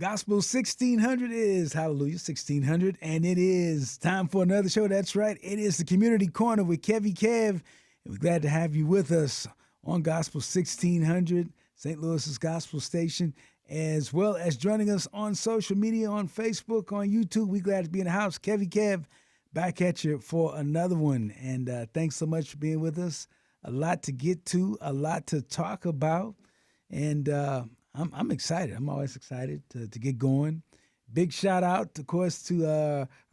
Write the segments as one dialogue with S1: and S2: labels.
S1: Gospel 1600 is, hallelujah, 1600, and it is time for another show. That's right. It is the Community Corner with KevyKev, and we're glad to have you with us on Gospel 1600, St. Louis's gospel station, as well as joining us on social media, on Facebook, on YouTube. We're glad to be in the house. KevyKev, back at you for another one, and thanks so much for being with us. A lot to get to, a lot to talk about, and I'm excited. I'm always excited to get going. Big shout out, of course, to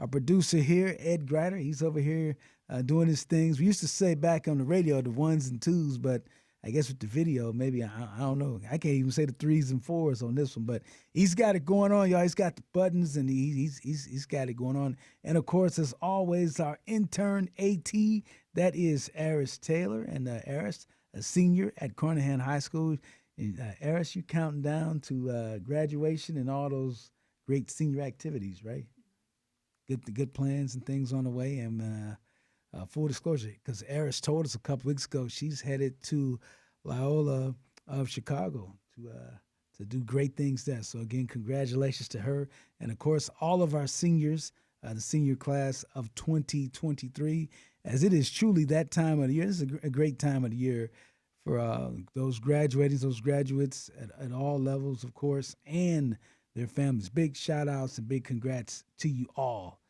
S1: our producer here, Ed Grider. He's over here doing his things. We used to say back on the radio the ones and twos, but I guess with the video, maybe, I don't know. I can't even say the threes and fours on this one, but he's got it going on, y'all. He's got the buttons, and he's got it going on. And, of course, as always, our intern AT, that is Aris Taylor. And Aris, a senior at Carnahan High School. Aris, you counting down to graduation and all those great senior activities, right? Good plans and things on the way. And full disclosure, because Aris told us a couple weeks ago she's headed to Loyola of Chicago to do great things there. So again, congratulations to her, and of course all of our seniors, the senior class of 2023, as it is truly that time of the year. This is a great time of the year for those graduates at all levels, of course, and their families. Big shout-outs and big congrats to you all.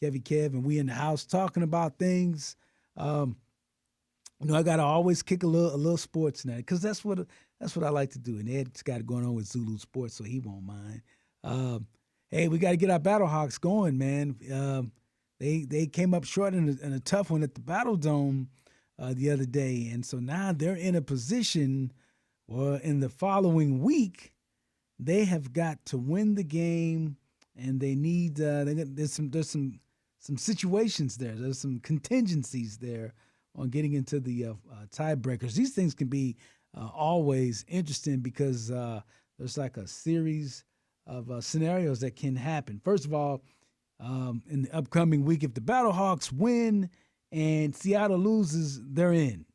S1: KevyKev, and we in the house talking about things. I got to always kick a little sports now, because that's what I like to do. And Ed's got it going on with Zulu Sports, so he won't mind. Hey, we got to get our Battlehawks going, man. They came up short in a tough one at the Battle Dome the other day, and so now they're in a position where in the following week they have got to win the game, and they need there's some situations there. There's some contingencies there on getting into the tiebreakers. These things can be always interesting because there's like a series of scenarios that can happen. First of all, in the upcoming week, if the Battlehawks win and Seattle loses, they're in.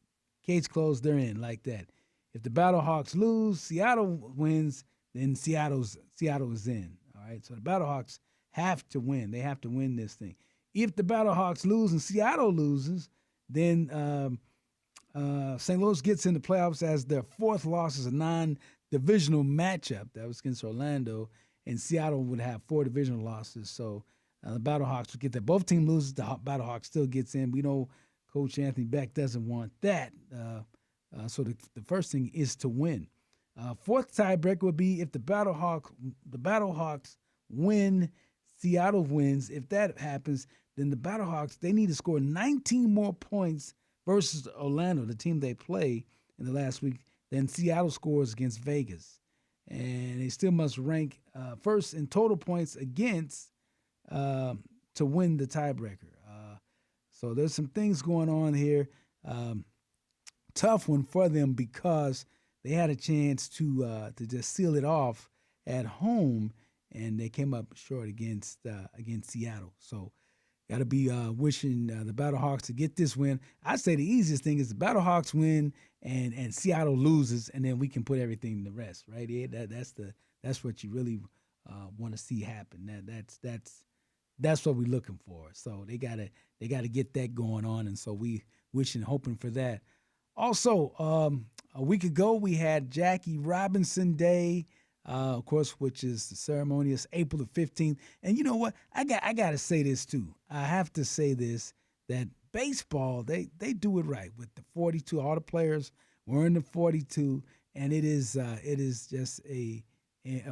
S1: Case closed, they're in, like that. If the Battlehawks lose, Seattle wins, then Seattle is in. All right, so the Battlehawks have to win. They have to win this thing. If the Battlehawks lose and Seattle loses, then St. Louis gets in the playoffs as their fourth loss as a non-divisional matchup. That was against Orlando, and Seattle would have 4 divisional losses. So the Battlehawks would get that. Both teams lose, the Battlehawks still gets in. We know Coach Anthony Beck doesn't want that. So the first thing is to win. Fourth tiebreaker would be if the Battlehawks win, Seattle wins. If that happens, then the Battlehawks, they need to score 19 more points versus Orlando, the team they play in the last week, than Seattle scores against Vegas. And they still must rank first in total points against to win the tiebreaker. So there's some things going on here. Tough one for them because they had a chance to just seal it off at home, and they came up short against Seattle. So got to be wishing the Battlehawks to get this win. I say the easiest thing is the Battlehawks win and Seattle loses, and then we can put everything in the rest, right? Yeah, that's what you really want to see happen. That's what we're looking for. So they gotta get that going on, and so we wishing, hoping for that. Also, a week ago we had Jackie Robinson Day, of course, which is the ceremonious April the 15th. And you know what? I got to say this too. I have to say this, that baseball, they do it right with the 42. All the players were in the 42, and it is just a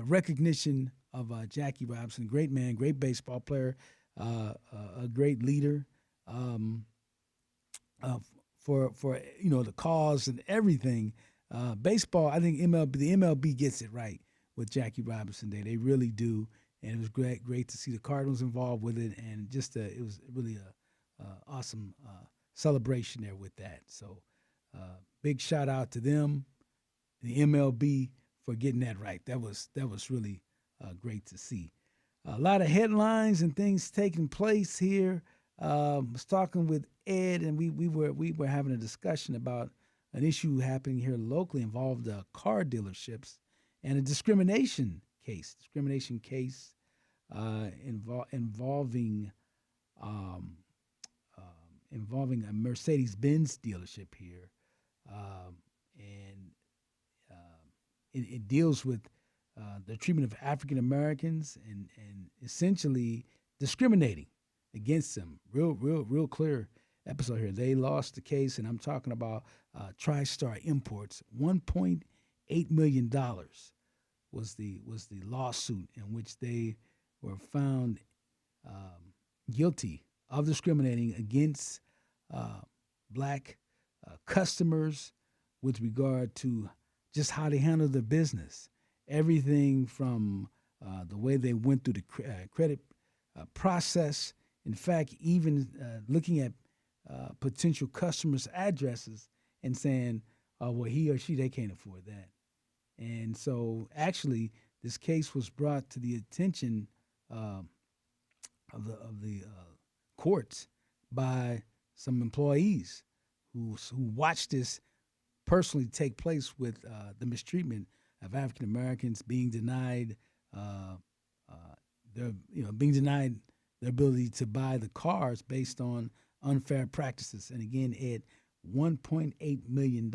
S1: recognition of Jackie Robinson, great man, great baseball player, a great leader for the cause and everything. Baseball, I think the MLB gets it right with Jackie Robinson Day. They really do, and it was great to see the Cardinals involved with it, and just it was really a awesome celebration there with that. So big shout out to them, the MLB, for getting that right. That was really great to see. A lot of headlines and things taking place here. Was talking with Ed, and we were having a discussion about an issue happening here locally involved car dealerships and a discrimination discrimination case involving um, involving a Mercedes-Benz dealership here, and it deals with the treatment of African Americans and essentially discriminating against them. Real clear episode here. They lost the case, and I'm talking about TriStar Imports. $1.8 million was the lawsuit in which they were found guilty of discriminating against black customers with regard to just how they handle their business. Everything from the way they went through the credit process. In fact, even looking at potential customers' addresses and saying, well, he or she, they can't afford that. And so actually, this case was brought to the attention of the courts by some employees who watched this personally take place with the mistreatment of African Americans being denied being denied their ability to buy the cars based on unfair practices. And again, Ed, $1.8 million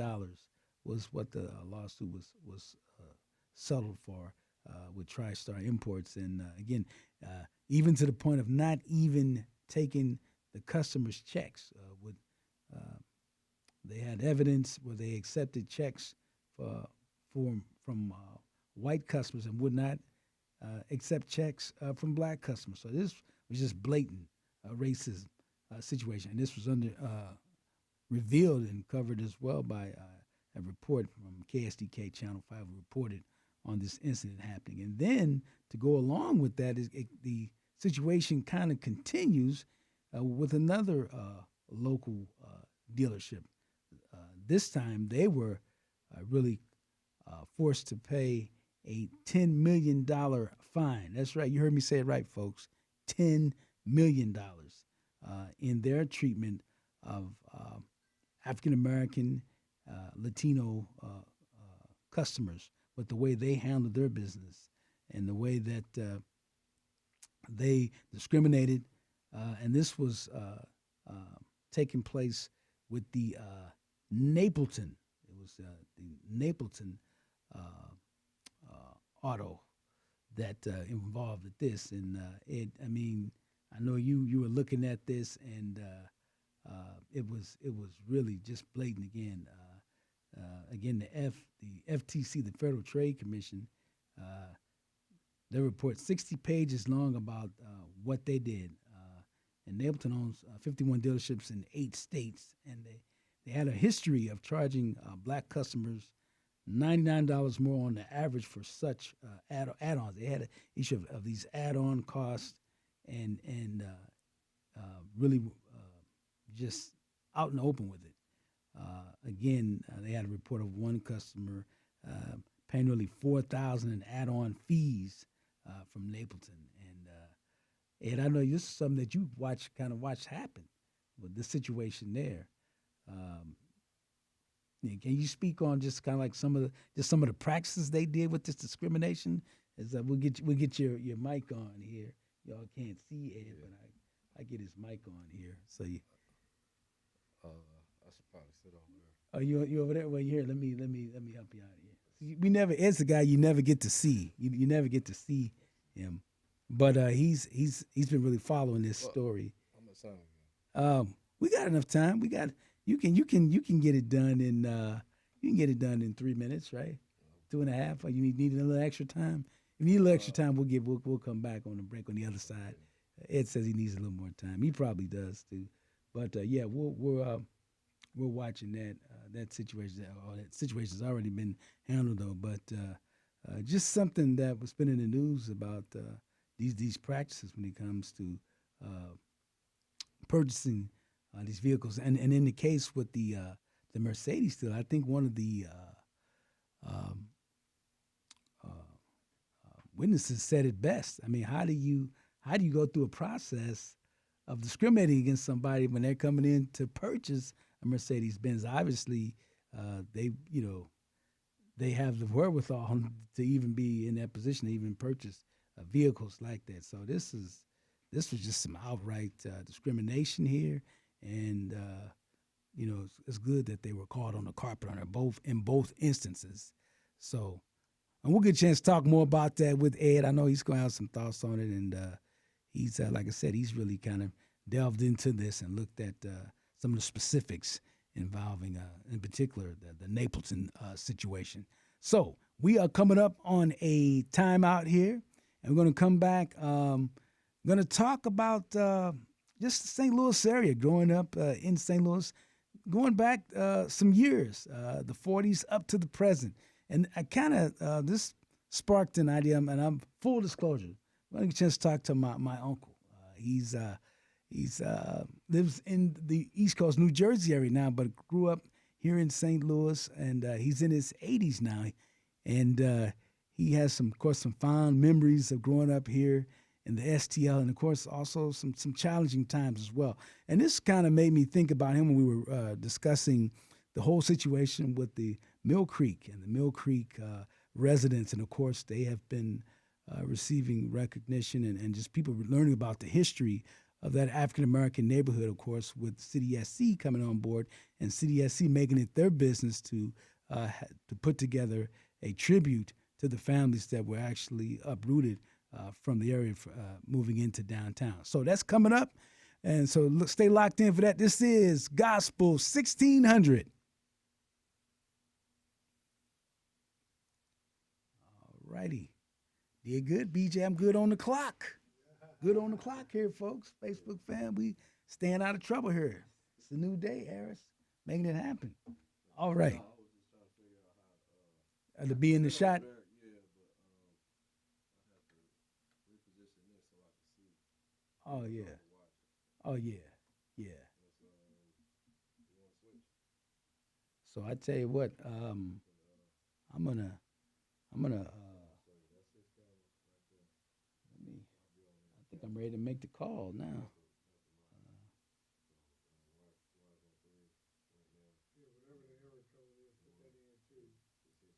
S1: was what the lawsuit was settled for with TriStar Imports. And again, even to the point of not even taking the customers' checks. They had evidence where they accepted checks from white customers and would not accept checks from black customers. So this was just blatant racism situation. And this was revealed and covered as well by a report from KSDK Channel 5 who reported on this incident happening. And then to go along with that, the situation kind of continues with another local dealership. This time they were really forced to pay a $10 million fine. That's right. You heard me say it right, folks. $10 million in their treatment of African American, Latino customers, with the way they handled their business and the way that they discriminated. And this was taking place with the Napleton. It was the Napleton auto that involved with this. And I know you were looking at this, and it was really just blatant again. Again, the FTC, the Federal Trade Commission, they report 60 pages long about what they did. And Napleton owns 51 dealerships in 8 states, and they had a history of charging black customers $99 more on the average for such add-ons. They had an issue of these add-on costs and really just out in the open with it. Again, they had a report of one customer paying nearly $4,000 in add-on fees from Napleton. And I know this is something that you watched happen with this situation there. Can you speak on just kind of like some of the practices they did with this discrimination? As we'll get your mic on here. Y'all can't see Ed, but I get his mic on here. So you.
S2: I should probably sit over there.
S1: Oh, you over there? Well, here. Let me help you out here. Ed's the guy you never get to see. You never get to see him, but he's been really following this story.
S2: How much time?
S1: We got enough time. You can get it done in 3 minutes, right? 2.5. Or you need a little extra time. If you need a little extra time, we'll come back on the break on the other side. Ed says he needs a little more time. He probably does too. But yeah, we're watching that situation. That situation's already been handled though. But just something that was been in the news about these practices when it comes to purchasing these vehicles, and in the case with the Mercedes deal, I think one of the witnesses said it best. I mean, how do you go through a process of discriminating against somebody when they're coming in to purchase a Mercedes Benz? Obviously, they have the wherewithal to even be in that position to even purchase vehicles like that. So this was just some outright discrimination here, and it's good that they were caught on the carpet on both in both instances. So, and we'll get a chance to talk more about that with Ed. I know he's going to have some thoughts on it, and he's like I said, he's really kind of delved into this and looked at some of the specifics involving, in particular, the Napleton situation. So we are coming up on a timeout here, and we're going to come back. Going to talk about just the St. Louis area, growing up in St. Louis, going back some years, the 40s up to the present. And I kind of, this sparked an idea, and I'm full disclosure. I get a chance to talk to my uncle. He's lives in the East Coast, New Jersey area now, but grew up here in St. Louis, and he's in his 80s now. And he has some, of course, some fond memories of growing up here in the STL, and of course also some challenging times as well. And this kind of made me think about him when we were discussing the whole situation with the Mill Creek and the Mill Creek residents, and of course they have been receiving recognition and just people learning about the history of that African American neighborhood, of course, with City SC coming on board and City SC making it their business to put together a tribute to the families that were actually uprooted from the area moving into downtown. So that's coming up. And so stay locked in for that. This is Gospel 1600. All righty. Did good, BJ. I'm good on the clock. Good on the clock here, folks. Facebook fam, we staying out of trouble here. It's a new day, Harris. Making it happen. All right. To be in the shot. Oh yeah. Oh yeah. Yeah. So I tell you what, I'm gonna let me I think I'm ready to make the call now.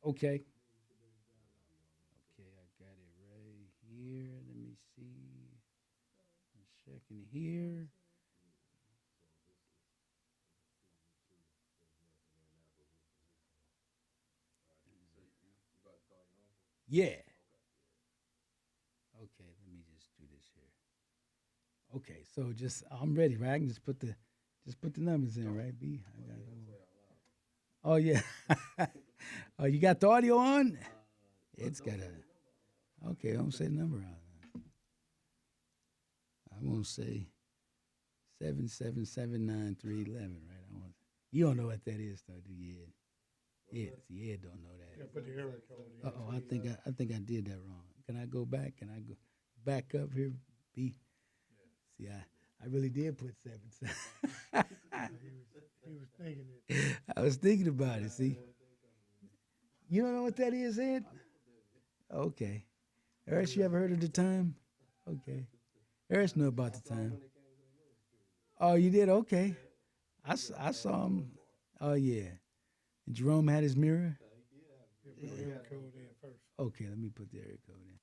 S1: Okay. Okay, I got it right here. Let me see. A second here. Yeah. Okay, let me just do this here. Okay, so just I'm ready, right? I can just put the numbers in, right? B. I got it. Oh yeah. Oh, you got the audio on? It's got a. Okay, I don't say the number out. I'm gonna say 7779311, right? I want. You don't know what that is, though, do you? Ed? Yeah, Ed don't know
S2: Yeah,
S1: that.
S2: put the area code in.
S1: Uh oh, I think I did that wrong. Can I go back? Can I go back up here? B. See, I really did put 7.
S2: He was thinking it.
S1: I was thinking about it. See, you don't know what that is, Ed? Okay. Eris, you ever heard of the time? Okay. Eris know about the time. Oh, you did? Okay. I saw him. Oh yeah. And Jerome had his mirror.
S2: Yeah, put the area code in first.
S1: Okay, let me put the area code in.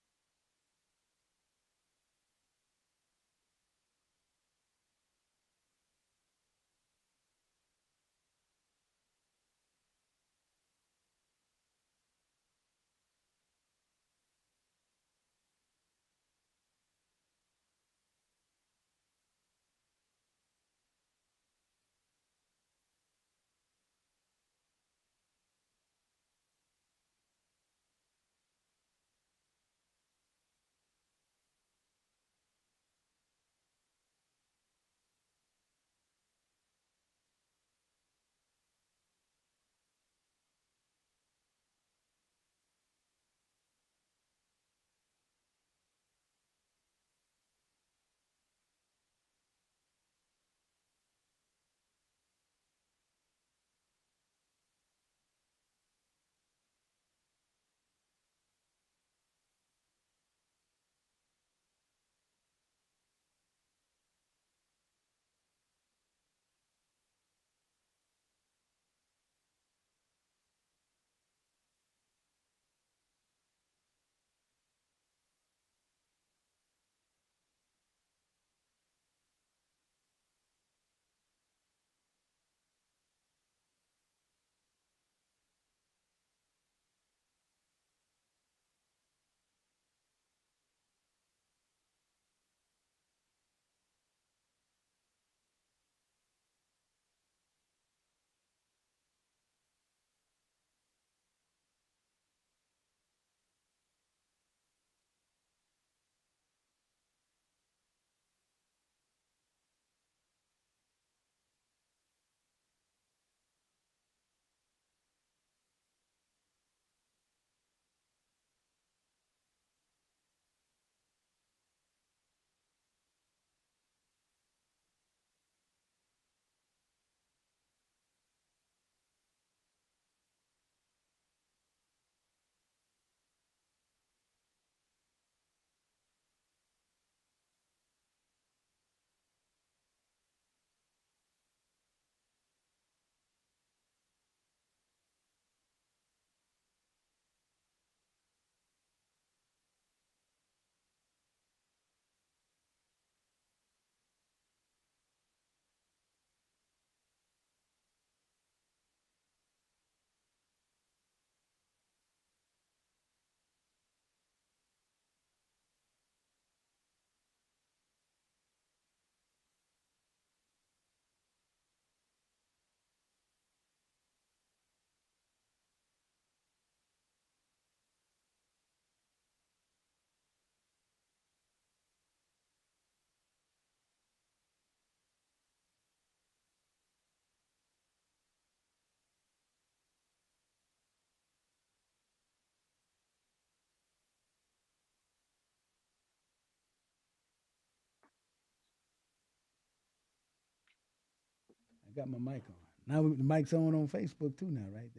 S1: got my mic on. Now the mic's on Facebook too now, right?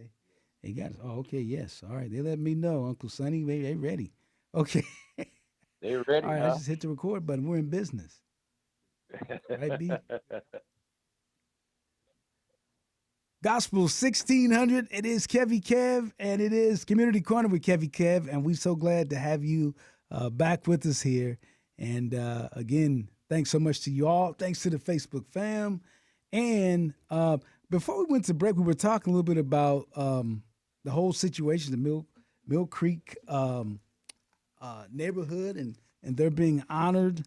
S1: They got it. Oh, okay, yes. All right. They let me know, Uncle Sonny, they ready. Okay.
S3: They
S1: All
S3: ready,
S1: right, I
S3: huh?
S1: just hit the record button. We're in business. Right, B? Gospel 1600. It is KevyKev, and it is Community Corner with KevyKev, and we're so glad to have you back with us here. And again, thanks so much to you all. Thanks to the Facebook fam. And before we went to break, we were talking a little bit about the whole situation, the Mill Creek neighborhood, and they're being honored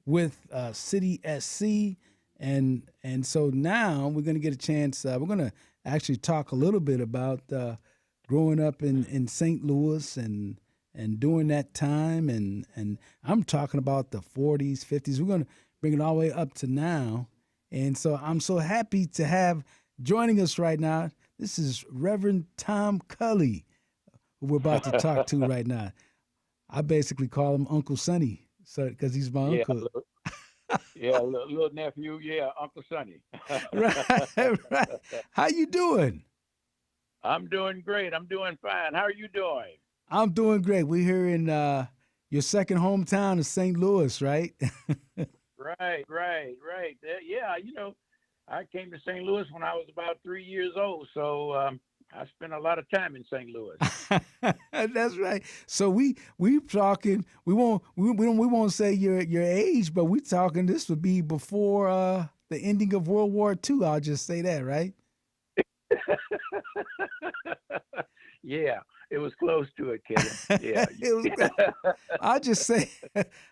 S1: with City SC. And so now we're going to get a chance. We're going to actually talk a little bit about growing up in St. Louis and during that time. And I'm talking about the 40s, 50s. We're going to bring it all the way up to now. And so I'm so happy to have joining us right now. This is Reverend Tom Cully, who we're about to talk to right now. I basically call him Uncle Sonny, so because he's my
S3: Yeah,
S1: uncle.
S3: yeah, little nephew. Yeah, Uncle Sonny.
S1: Right, right. How you doing?
S3: I'm doing great. I'm doing fine. How are you doing?
S1: I'm doing great. We're here in your second hometown of St. Louis, right?
S3: Right. Yeah, I came to St. Louis when I was about 3 years old, so I spent a lot of time in St. Louis.
S1: That's right. So we talking. We won't say your age, but we talking. This would be before the ending of World War II. I'll just say that, right?
S3: Yeah, it was close to it, Kevin. Yeah.
S1: It was. I'll just say,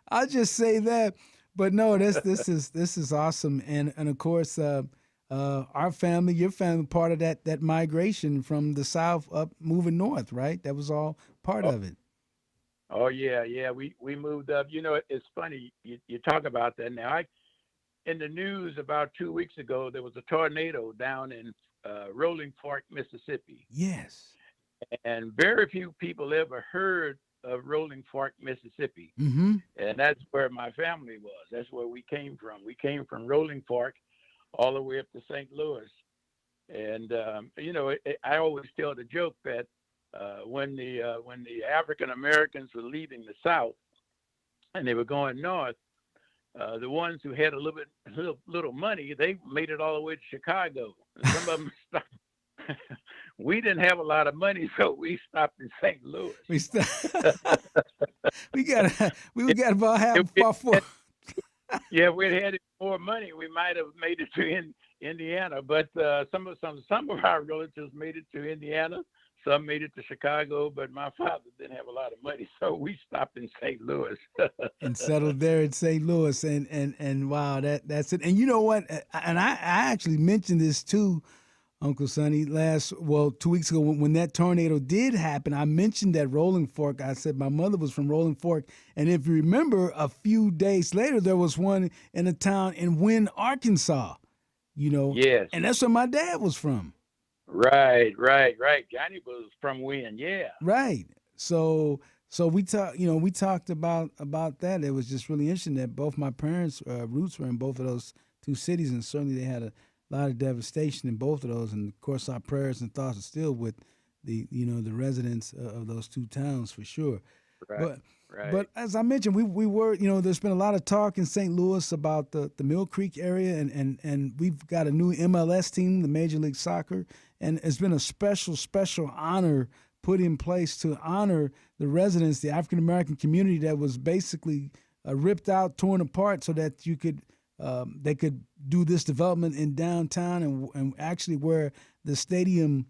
S1: I'll just say that. But no, this is awesome, and of course, our family, your family, part of that migration from the South up moving north, right? That was all part
S3: Oh,
S1: of it.
S3: oh yeah. We moved up. It's funny you talk about that now. In the news about 2 weeks ago, there was a tornado down in Rolling Fork, Mississippi,
S1: Yes.
S3: and very few people ever heard of Rolling Fork, Mississippi.
S1: Mm-hmm.
S3: And that's where my family was. That's where we came from. We came from Rolling Fork all the way up to St. Louis. And I always tell the joke that when the African Americans were leaving the South and they were going north, the ones who had a little money, they made it all the way to Chicago. And some of them stopped. We didn't have a lot of money, so we stopped in St. Louis.
S1: We got about half
S3: If
S1: about four.
S3: Yeah, if we'd had more money, we might have made it to Indiana. But some of our relatives made it to Indiana. Some made it to Chicago. But my father didn't have a lot of money, so we stopped in St. Louis.
S1: And settled there in St. Louis, and wow, that's it. And you know what? And I actually mentioned this too, Uncle Sonny, 2 weeks ago when that tornado did happen. I mentioned that Rolling Fork. I said my mother was from Rolling Fork, and if you remember, a few days later there was one in a town in Wynne, Arkansas.
S3: Yes.
S1: And that's where my dad was from.
S3: Right. Johnny was from Wynn. Yeah.
S1: Right. So we talked about that. It was just really interesting that both my parents' roots were in both of those two cities, and certainly they had a lot of devastation in both of those. And of course, our prayers and thoughts are still with the residents of those two towns for sure.
S3: Right.
S1: But as I mentioned, we were, there's been a lot of talk in St. Louis about the Mill Creek area, and we've got a new MLS team, the Major League Soccer, and it's been a special honor put in place to honor the residents, the African American community that was basically ripped out, torn apart, so that they could do this development in downtown and actually where the stadium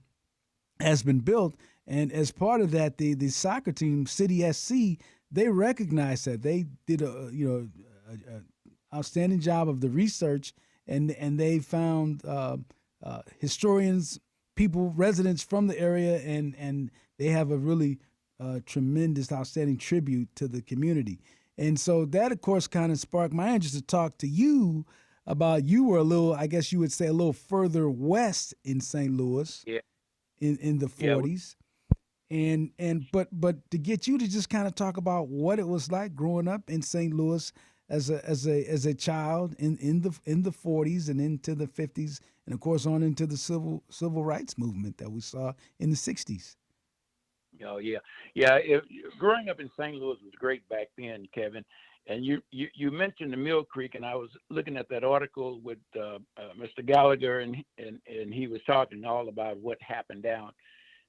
S1: has been built. And as part of that, the soccer team, City SC, they recognized that. They did a outstanding job of the research, and they found historians, people, residents from the area, and they have a really tremendous, outstanding tribute to the community. And so that, of course, kind of sparked my interest to talk to you about. You were a little, I guess you would say, a little further west in St. Louis,
S3: Yeah.
S1: in the 40s. But to get you to just kind of talk about what it was like growing up in St. Louis, as a child in the 40s and into the 50s, and of course on into the civil rights movement that we saw in the 60s.
S3: Oh yeah, yeah. Growing up in St. Louis was great back then, Kevin. And you mentioned the Mill Creek, and I was looking at that article with Mr. Gallagher, and he was talking all about what happened down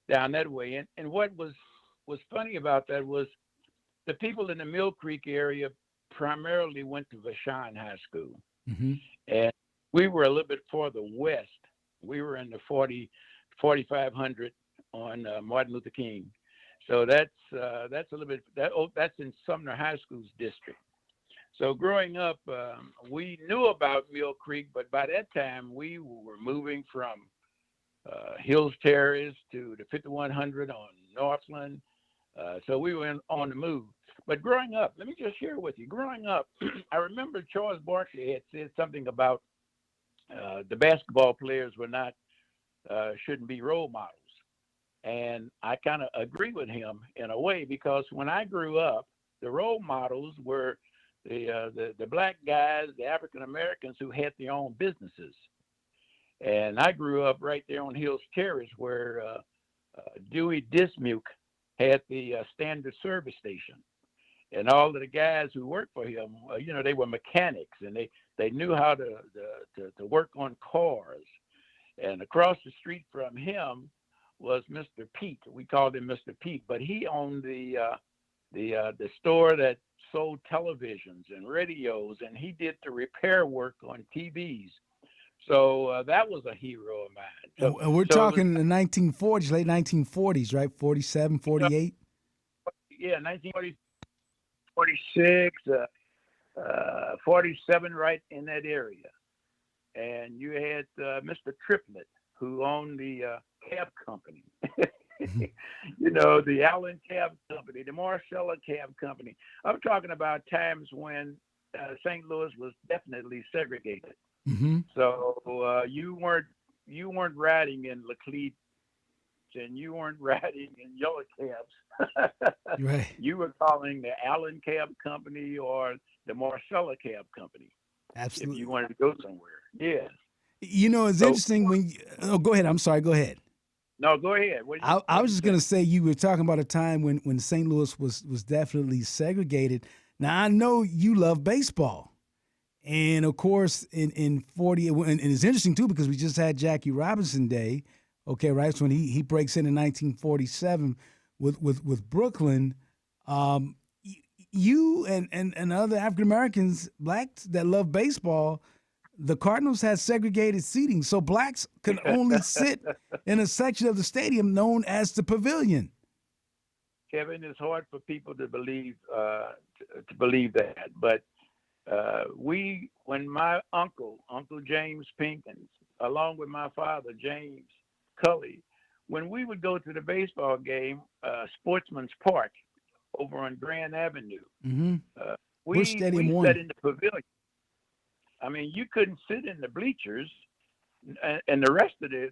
S3: that way. And what was funny about that was the people in the Mill Creek area primarily went to Vashon High School,
S1: Hmm.
S3: and we were a little bit further west. We were in the 4500 on Martin Luther King. So that's a little bit that's in Sumner High School's district. So growing up, we knew about Mill Creek, but by that time we were moving from Hills Terrace to the 5100 on Northland. So we were on the move. But growing up, let me just share with you. Growing up, I remember Charles Barkley had said something about the basketball players were not shouldn't be role models, and I kind of agree with him in a way because when I grew up, the role models were the black guys, the African Americans who had their own businesses. And I grew up right there on Hills Terrace where Dewey Dismuke had the standard service station. And all of the guys who worked for him, they were mechanics and they knew how to work on cars. And across the street from him was Mr. Pete. We called him Mr. Pete, but he owned the store that sold televisions and radios, and he did the repair work on TVs. So that was a hero of mine.
S1: And we're
S3: So it was,
S1: talking the 1940s, late 1940s, right? 47, 48.
S3: yeah, 1946, 47, right in that area. And you had Mr. Triplett, who owned the cab company. The Allen Cab Company, the Marcella Cab Company. I'm talking about times when St. Louis was definitely segregated.
S1: Mm-hmm.
S3: So you weren't riding in Laclede, and you weren't riding in yellow cabs.
S1: Right.
S3: You were calling the Allen Cab Company or the Marcella Cab Company
S1: Absolutely.
S3: if you wanted to go somewhere. Yes.
S1: It's
S3: So,
S1: interesting when oh, go ahead. I'm sorry. Go ahead.
S3: no, go ahead.
S1: I was just going to say you were talking about a time when St. Louis was definitely segregated. Now, I know you love baseball. And, of course, in 40 – and it's interesting, too, because we just had Jackie Robinson Day, okay, right? So when he breaks in 1947 with Brooklyn, you and other African-Americans, blacks that love baseball – the Cardinals had segregated seating, so blacks could only sit in a section of the stadium known as the pavilion.
S3: Kevin, it's hard for people to believe that, but when my Uncle James Pinkins, along with my father James Cully, when we would go to the baseball game, Sportsman's Park over on Grand Avenue,
S1: Mm-hmm.
S3: we
S1: Stadium
S3: sat
S1: 1.
S3: in the pavilion. I mean, you couldn't sit in the bleachers, and the rest of the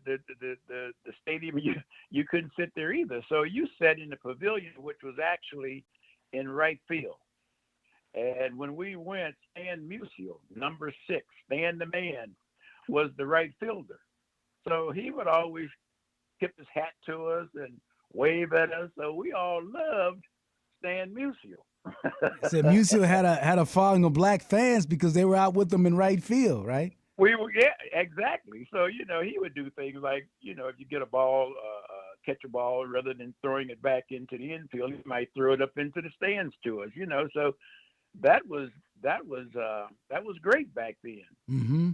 S3: stadium, you couldn't sit there either. So you sat in the pavilion, which was actually in right field. And when we went, Stan Musial, number 6, Stan the Man, was the right fielder. So he would always tip his hat to us and wave at us. So we all loved Stan Musial.
S1: Said Musial had a following of black fans because they were out with them in right field, right?
S3: Yeah, exactly. So he would do things like if you get a ball, catch a ball, rather than throwing it back into the infield, he might throw it up into the stands to us. So that was great back then.
S1: Mm-hmm.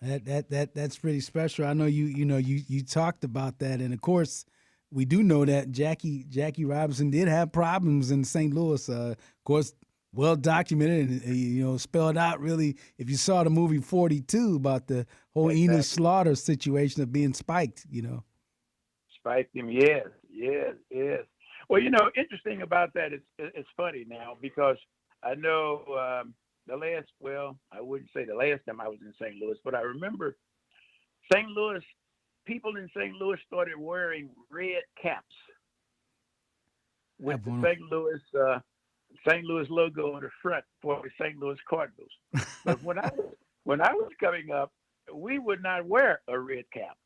S1: That's pretty special. I know you talked about that, and of course, we do know that Jackie Robinson did have problems in St. Louis. Of course, well documented and spelled out really. If you saw the movie 42 about the whole
S3: Exactly.
S1: Enos Slaughter situation of being spiked,
S3: Spiked him, yes. Well, interesting about that is it's funny now because I know I wouldn't say the last time I was in St. Louis, but I remember St. Louis. People in St. Louis started wearing red caps with the St. Louis St. Louis logo on the front for the St. Louis Cardinals. But when I was coming up, we would not wear a red cap.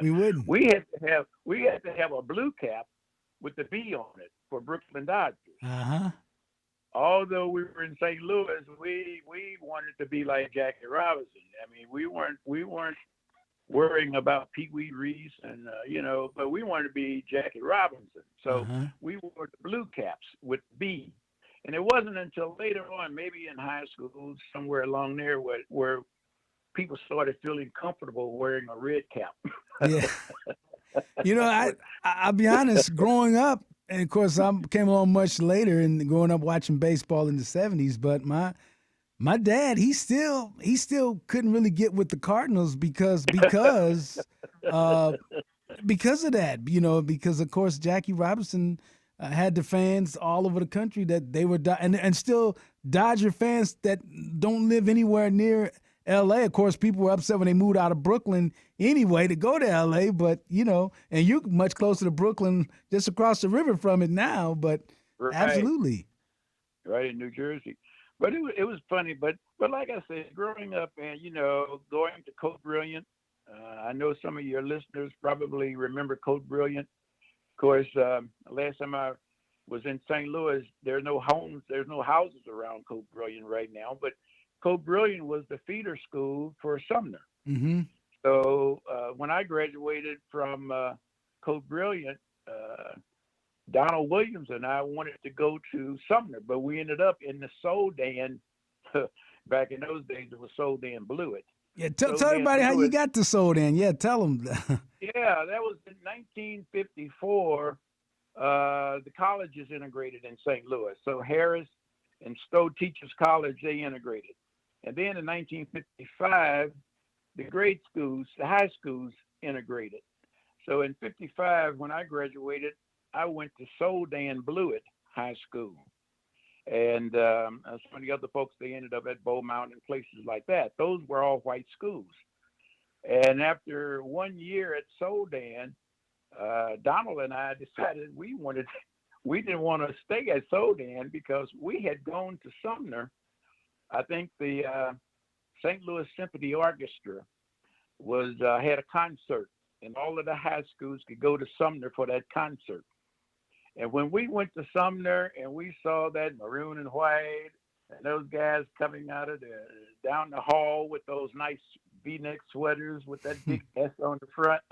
S1: We wouldn't.
S3: We had to have a blue cap with the B on it for Brooklyn Dodgers.
S1: Uh-huh.
S3: Although we were in St. Louis, we wanted to be like Jackie Robinson. I mean, we weren't worrying about Pee Wee Reese and but we wanted to be Jackie Robinson. So we wore the blue caps with B. And it wasn't until later on, maybe in high school, somewhere along there, where people started feeling comfortable wearing a red cap.
S1: Yeah. I'll be honest, growing up, and of course I came along much later and growing up watching baseball in the 70s, but my dad, he still couldn't really get with the Cardinals because of that, because of course Jackie Robinson had the fans all over the country that they were and still Dodger fans that don't live anywhere near LA. Of course, people were upset when they moved out of Brooklyn anyway to go to LA, but and you're much closer to Brooklyn, just across the river from it now, but
S3: Right.
S1: absolutely.
S3: Right in New Jersey. But it was funny, but like I said, growing up and going to Code Brilliant, I know some of your listeners probably remember Code Brilliant. Of course, last time I was in St. Louis, there's no houses around Code Brilliant right now, but Code Brilliant was the feeder school for Sumner.
S1: Mm-hmm.
S3: So when I graduated from Code Brilliant, Donald Williams and I wanted to go to Sumner, but we ended up in the Soldan. Back in those days, it was Soldan Blewett.
S1: Yeah, tell everybody how you got to Soldan. Yeah, tell them.
S3: Yeah, that was in 1954. The colleges integrated in St. Louis. So Harris and Stowe Teachers College, they integrated. And then in 1955, the grade schools, the high schools integrated. So in 55, when I graduated, I went to Soldan Blewett High School. And some of the other folks, they ended up at Bow Mountain and places like that. Those were all white schools. And after 1 year at Soldan, Donald and I decided we didn't want to stay at Soldan because we had gone to Sumner. I think the St. Louis Symphony Orchestra had a concert, and all of the high schools could go to Sumner for that concert. And when we went to Sumner and we saw that maroon and white and those guys coming out of down the hall with those nice V-neck sweaters with that big S on the front,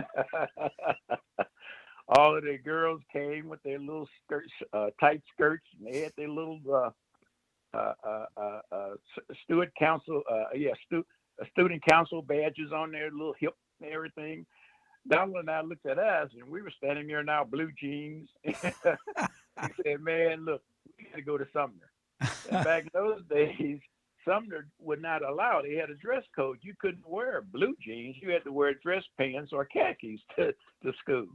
S3: all of the girls came with their little skirts, tight skirts, and they had their little student council badges on their little hip and everything. Donald and I looked at us, and we were standing there in our blue jeans. He said, "Man, look, we got to go to Sumner." And back in those days, Sumner would not allow. They had a dress code. You couldn't wear blue jeans. You had to wear dress pants or khakis to school.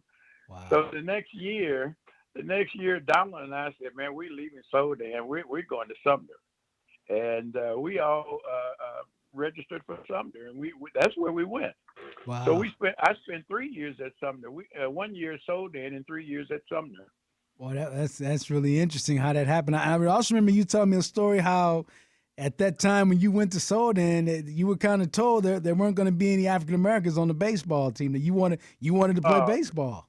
S1: Wow.
S3: So the next year, Donald and I said, "Man, we're leaving Soldan. We're going to Sumner," and we all registered for Sumner, and we that's where we went.
S1: Wow.
S3: So I spent 3 years at Sumner. 1 year at Soldan and 3 years at Sumner.
S1: Well, that's really interesting how that happened. I also remember you telling me a story how at that time when you went to Soldan, you were kind of told there weren't going to be any African Americans on the baseball team. That you wanted to play baseball.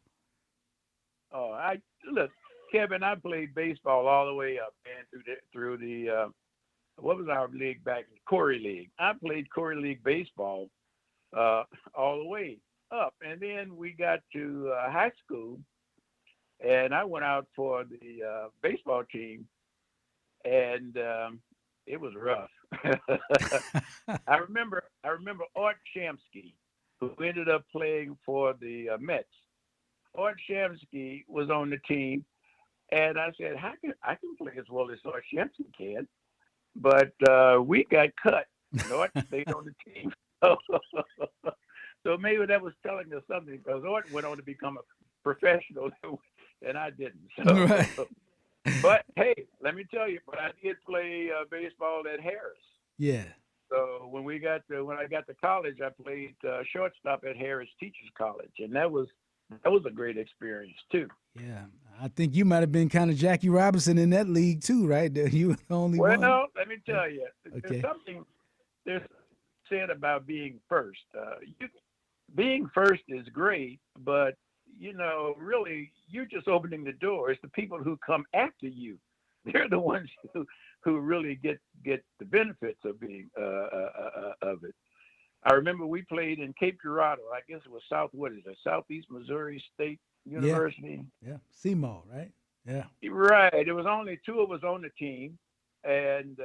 S3: Oh, look, Kevin. I played baseball all the way up, man, through the what was our league back? Corey League. I played Corey League baseball all the way up, and then we got to high school, and I went out for the baseball team, and it was rough. I remember Art Shamsky, who ended up playing for the Mets. Art Shamsky was on the team, and I said, I can play as well as Art Shamsky can, but we got cut. Art stayed on the team. So maybe that was telling us something, because Art went on to become a professional, and I didn't. So,
S1: right.
S3: But hey, let me tell you, but I did play baseball at Harris.
S1: Yeah.
S3: So when I got to college, I played shortstop at Harris Teachers College, and that was That was a great experience too.
S1: Yeah, I think you might have been kind of Jackie Robinson in that league too, right? You were the only one.
S3: Well, let me
S1: Yeah.
S3: tell you, there's
S1: Okay.
S3: something there's said about being first. Being first is great, but really, you're just opening the door. It's the people who come after you. They're the ones who really get the benefits of being of it. I remember we played in Cape Girardeau. I guess it was Southeast Missouri State
S1: Yeah.
S3: University.
S1: Yeah. Seymour, right? Yeah.
S3: Right. There was only two of us on the team, and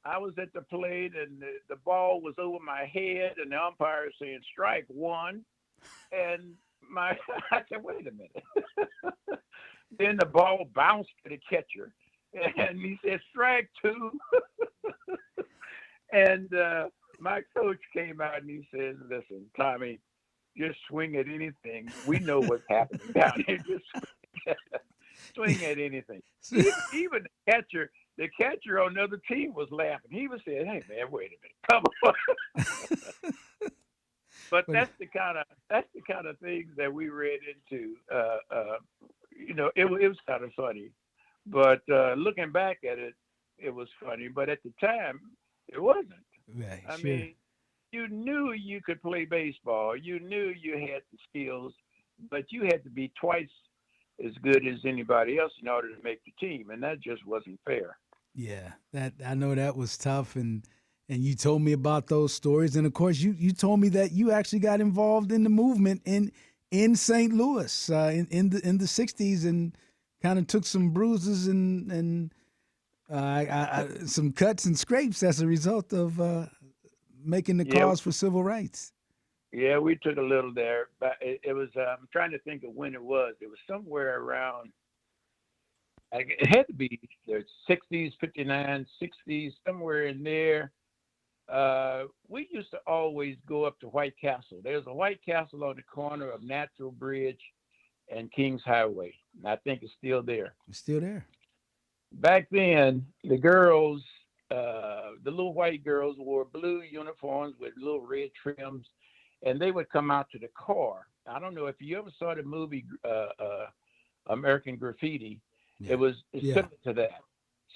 S3: I was at the plate, and the ball was over my head, and the umpire saying strike one, and my I said, wait a minute. Then the ball bounced to the catcher, and he said strike two, and my coach came out and he says, listen, Tommy, just swing at anything. We know what's happening down here. Just swing at anything. Even the catcher on the other team was laughing. He was saying, hey man, wait a minute, come on. But that's the kind of things that we read into. It was kind of funny. But looking back at it, it was funny. But at the time, it wasn't.
S1: Right.
S3: I
S1: Sure.
S3: mean, you knew you could play baseball. You knew you had the skills, but you had to be twice as good as anybody else in order to make the team, and that just wasn't fair.
S1: Yeah, that I know that was tough, and you told me about those stories, and of course you told me that you actually got involved in the movement in St. Louis in the '60s, and kind of took some bruises and some cuts and scrapes as a result of making the
S3: Yeah,
S1: cause for civil rights.
S3: yeah, we took a little there, but it was. I'm trying to think of when it was. It was somewhere around. It had to be the '60s, '59, '60s, somewhere in there. We used to always go up to White Castle. There's a White Castle on the corner of Natural Bridge and Kings Highway, and I think it's still there.
S1: It's still there.
S3: Back then, the girls, the little white girls, wore blue uniforms with little red trims, and they would come out to the car. I don't know if you ever saw the movie American Graffiti.
S1: Yeah.
S3: It's
S1: Yeah.
S3: similar to that.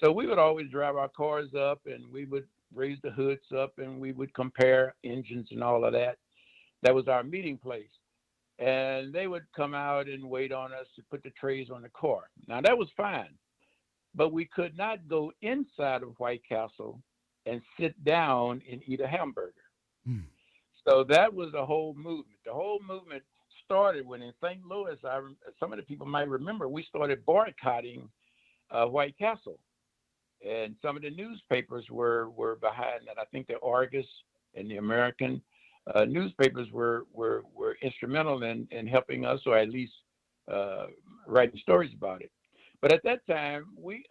S3: So we would always drive our cars up, and we would raise the hoods up, and we would compare engines and all of that. That was our meeting place. And they would come out and wait on us to put the trays on the car. Now that was fine, but we could not go inside of White Castle and sit down and eat a hamburger.
S1: Mm.
S3: So that was the whole movement. The whole movement started when in St. Louis, some of the people might remember, we started boycotting White Castle. And some of the newspapers were behind that. I think the Argus and the American newspapers were instrumental in helping us, or at least writing stories about it. But at that time, we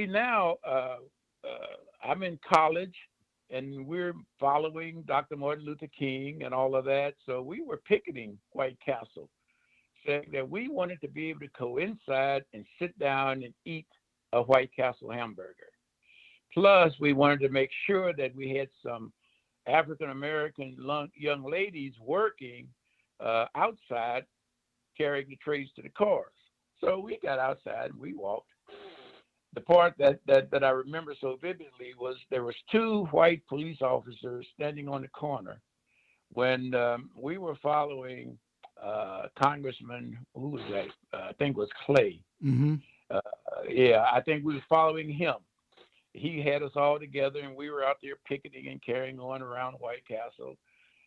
S3: now I'm in college, and we're following Dr. Martin Luther King and all of that. So we were picketing White Castle, saying that we wanted to be able to go inside and sit down and eat a White Castle hamburger. Plus, we wanted to make sure that we had some African American young ladies working outside carrying the trays to the cars. So we got outside and we walked. The part that I remember so vividly was there was two white police officers standing on the corner when we were following Congressman, who was that? I think it was Clay.
S1: Mm-hmm.
S3: Uh, yeah, I think we were following him. He had us all together, and we were out there picketing and carrying on around White Castle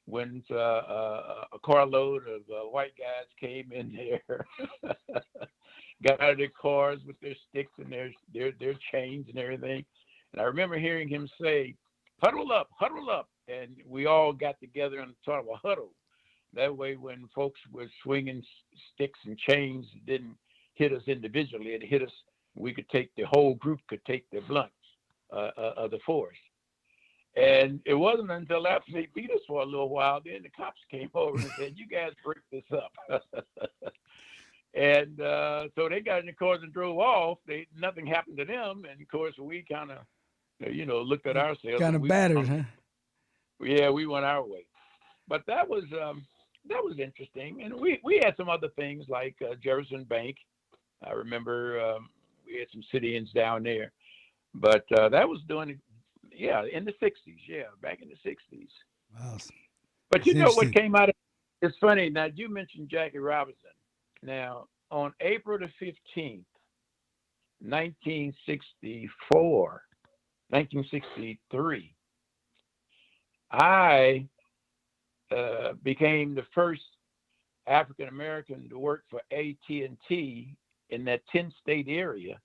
S3: when a carload of white guys came in there, got out of their cars with their sticks and their chains and everything. And I remember hearing him say, huddle up, and we all got together in sort of a huddle. That way, when folks were swinging sticks and chains, it didn't hit us individually. It hit us. The whole group could take their blunts of the force. And it wasn't until after they beat us for a little while, then the cops came over and said, "You guys break this up." And so they got in the cars and drove off. Nothing happened to them, and of course we kind of, looked at ourselves.
S1: Kind
S3: And
S1: of battered, huh?
S3: yeah, we went our way. But that was that was interesting. And we had some other things like Jefferson Bank. I remember we had some sit-ins down there, but that was doing, yeah, in the '60s. Yeah, back in the '60s.
S1: Wow.
S3: But
S1: It's
S3: you know what
S1: interesting.
S3: came out of it's funny. Now you mentioned Jackie Robinson. Now on April the 15th, 1964, 1963, I became the first African American to work for AT&T in that 10-state area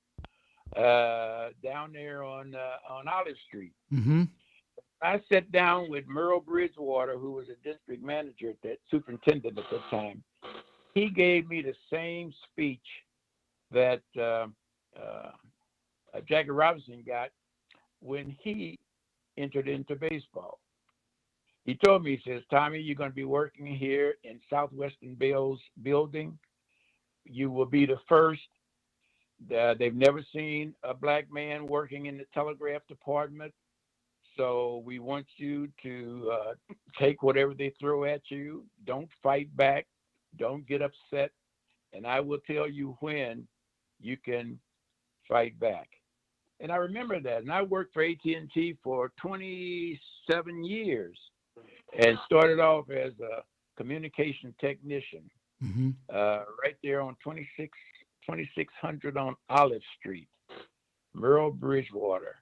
S3: down there on Olive Street.
S1: Mm-hmm.
S3: I sat down with Merle Bridgewater, who was a district manager at that superintendent at that time. He gave me the same speech that Jackie Robinson got when he entered into baseball. He told me, he says, Tommy, you're going to be working here in Southwestern Bell's building. You will be the first. They've never seen a black man working in the telegraph department. So we want you to take whatever they throw at you. Don't fight back. Don't get upset. And I will tell you when you can fight back. And I remember that. And I worked for AT&T for 27 years and started off as a communication technician
S1: Mm-hmm.
S3: right there on 2600 on Olive Street. Merle Bridgewater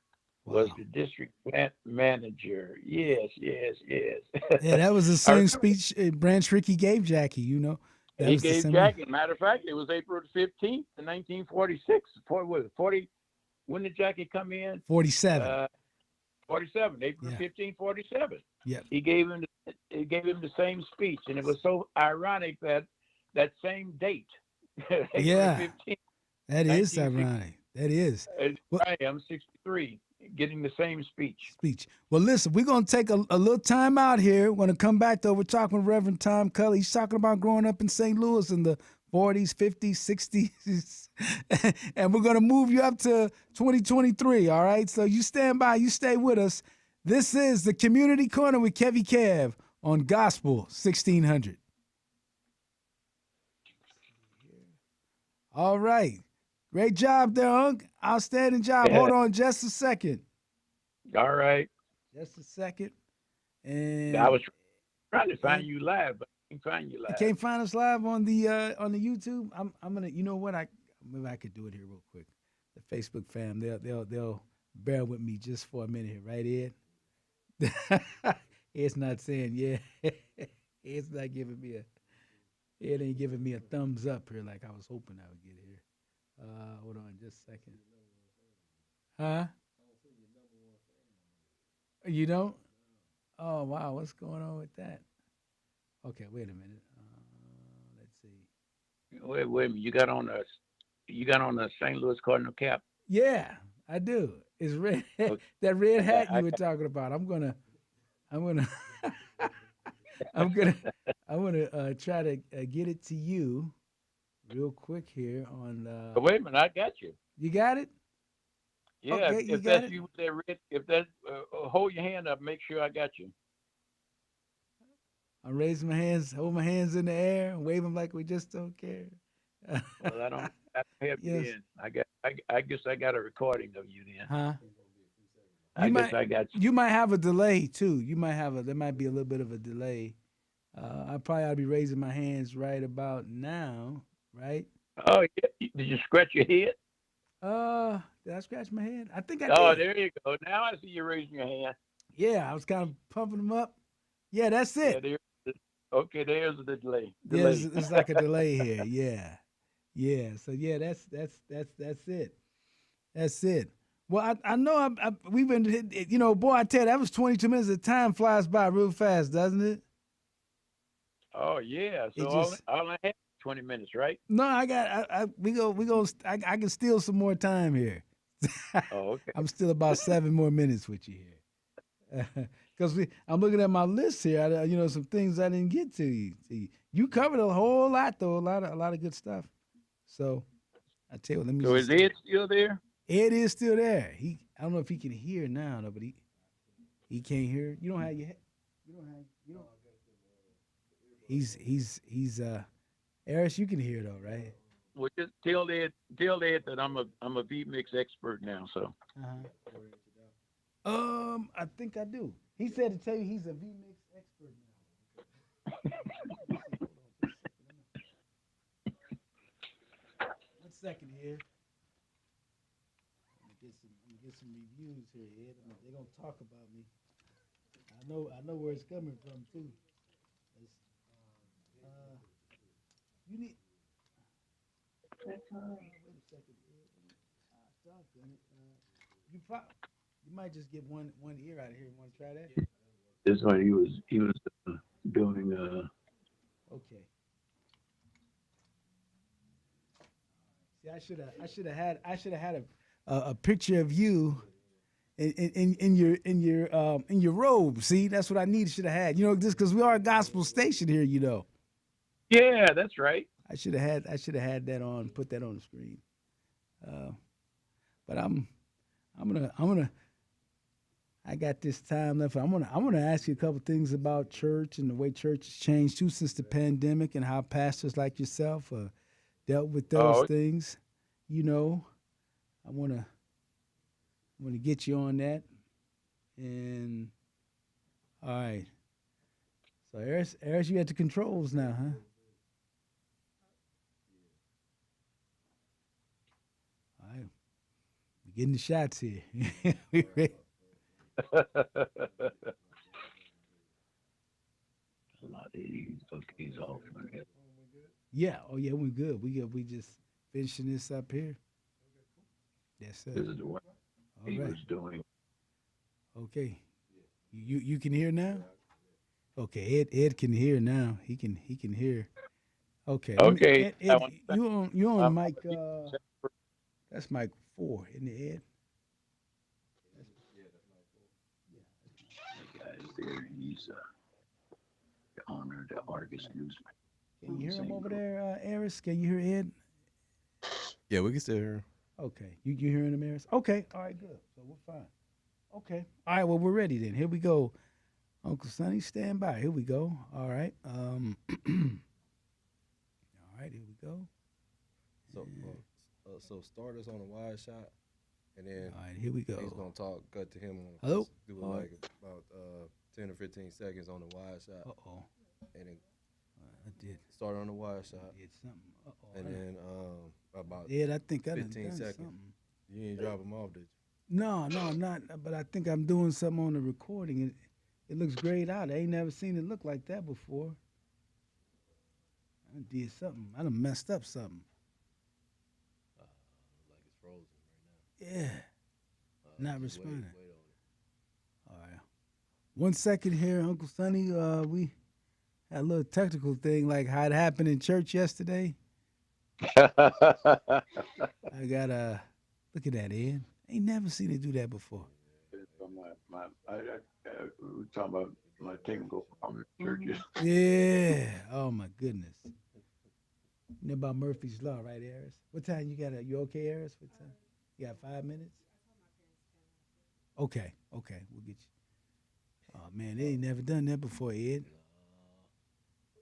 S3: was
S1: Wow.
S3: the district plant manager. Yes, yes, yes.
S1: Yeah, that was the
S3: I
S1: same
S3: remember
S1: speech Branch Rickey gave Jackie, you know. That
S3: he
S1: was the
S3: gave
S1: same one.
S3: Jackie. Matter of fact, it was April 15th, 1946. Was it 40? When did Jackie come in?
S1: 47.
S3: 47, April
S1: Yeah.
S3: 15, 47.
S1: Yep.
S3: He gave him the same speech, and it was so ironic that that same date, April
S1: Yeah.
S3: 15,
S1: That is
S3: 1960,
S1: ironic. That is. Well,
S3: I am 63, getting the same speech.
S1: speech. Well, listen, we're going to take a little time out here. We're going to come back, though. We're talking with Reverend Tom Cully. He's talking about growing up in St. Louis in the 40s, 50s, 60s. And we're going to move you up to 2023, all right? So you stand by. You stay with us. This is the Community Corner with KevyKev on Gospel 1600. All right. Great job there, Unc. Outstanding job. Hold on just a second.
S3: All right.
S1: Just a second.
S3: I
S1: And
S3: was trying to find you live, but I can't find you
S1: you
S3: live.
S1: can't find us live on the YouTube. I'm gonna, you know what, maybe I could do it here real quick. The Facebook fam, they'll bear with me just for a minute here, right, Ed? It's not saying yeah. It's not giving me it ain't giving me a thumbs up here like I was hoping I would get here. Hold on just a second. Huh? You don't? Oh wow, what's going on with that? Okay, wait a minute. Let's see.
S3: Wait a minute. You got on a St. Louis Cardinal cap.
S1: Yeah, I do. It's red.
S3: Okay.
S1: That red hat
S3: I
S1: you were talking about. I'm gonna, I'm gonna try to get it to you real quick here on.
S3: Wait a minute, I got you.
S1: You got it?
S3: Yeah,
S1: Okay, you
S3: if
S1: got
S3: that's
S1: it.
S3: you with that red, if that hold your hand up, make sure I got you.
S1: I'm raising my hands, hold my hands in the air, and wave them like we just don't care.
S3: Well, I don't have you
S1: Yes.
S3: in. I guess I got a recording of you then.
S1: Huh?
S3: I guess I got you.
S1: You might have a delay too. There might be a little bit of a delay. I probably ought to be raising my hands right about now, right?
S3: Oh, yeah. Did you scratch your head?
S1: Did I scratch my head? I think I
S3: Oh,
S1: did.
S3: there you go. Now I see you raising your hand.
S1: Yeah, I was kind of pumping them up. Yeah, that's
S3: Yeah,
S1: it.
S3: okay, there's the delay.
S1: Yeah, it's like a delay here. Yeah, yeah. So yeah, that's it. That's it. Well, I know we've been, you know, boy, I tell you, that was 22 minutes. The time flies by real fast, doesn't it?
S3: Oh yeah. So
S1: It just
S3: all I have 20 minutes, right?
S1: no. I can steal some more time here.
S3: Oh, okay.
S1: I'm still about 7 more minutes with you here. Because I'm looking at my list here. You know, some things I didn't get to you. You covered a whole lot, though. A lot of good stuff. So I tell you what, let me.
S3: So is Ed still there?
S1: Ed is still there. I don't know if he can hear now, though, but he can't hear. You don't have your. You don't. he's Eris, you can hear though, right?
S3: Well, just tell Ed that I'm a V mix expert now. So
S1: Uh-huh. I think I do. He said to tell you he's a V mix expert now. Let me see. Hold on for a second. 1 second here. I'm gonna get some reviews here, Ed. They're gonna talk about me. I know where it's coming from too. It's, uh, you need. Wait a second, Ed. Doggone it. You might just get one ear out of here. You want to try that?
S3: this one he was doing
S1: Okay. See, I should have had a picture of you in your robe. See, that's what I need. Should have had. Just because we are a gospel station here.
S3: yeah, that's right.
S1: I should have had that on. Put that on the screen. Uh, but I'm gonna. I got this time left. I'm gonna ask you a couple things about church and the way church has changed too since the pandemic and how pastors like yourself dealt with those
S3: Oh,
S1: things. You know, I wanna get you on that. And all right. So Eris, you at the controls now, huh? All right. We're getting the shots here. We ready?
S3: okay, he's off.
S1: Yeah. Oh yeah, we good. We good. We just finishing this up here. Yes, sir.
S3: This is the one
S1: All
S3: he
S1: right.
S3: was doing.
S1: Okay. You can hear now? Okay, Ed can hear now. He can hear. Okay, let me
S3: Okay, I
S1: Ed,
S3: want to thank.
S1: you on
S3: I'm
S1: mic
S3: a V mix expert.
S1: that's mic 4, isn't it, Ed?
S3: Guys, there he's the owner of the Argus newspaper
S1: Can
S3: on
S1: you
S3: the
S1: hear him
S3: St.
S1: over
S3: Louis.
S1: there, Eris? Can you hear Ed?
S4: Yeah, we can still hear him.
S1: Okay, you hearing him, Eris? Okay, all right, good. So we're fine. Okay, all right. Well, we're ready then. Here we go. Uncle Sonny, stand by. Here we go. All right. All right. Here we go.
S4: So start us on a wide shot, and then
S1: All right. Here we
S4: he's
S1: go.
S4: gonna talk. Cut to him on
S1: Hello.
S4: do
S1: All right.
S4: like about 10 or 15 seconds on the wide shot,
S1: Uh oh.
S4: and then
S1: I did.
S4: start on the wide shot,
S1: Did something. Uh oh.
S4: and then about
S1: Ed, I think I done
S4: 15
S1: done
S4: seconds.
S1: something.
S4: You ain't drop him off, did you?
S1: No, not. But I think I'm doing something on the recording. It looks grayed out. I ain't never seen it look like that before. I done did something. I done messed up something.
S4: Like it's frozen
S1: Yeah.
S4: right now.
S1: Not
S4: Just
S1: responding.
S4: Wait on it.
S1: All right. 1 second here, Uncle Sonny. We had a little technical thing like how it happened in church yesterday. I got look at that, Ed. Ain't never seen it do that before.
S3: We were talking about my technical problem in churches.
S1: Yeah. Oh my goodness. You know about Murphy's Law, right, Eris? What time you got? You okay, Eris? What time? You got 5 minutes? Okay. Okay. We'll get you. Oh man, they ain't never done that before, Ed.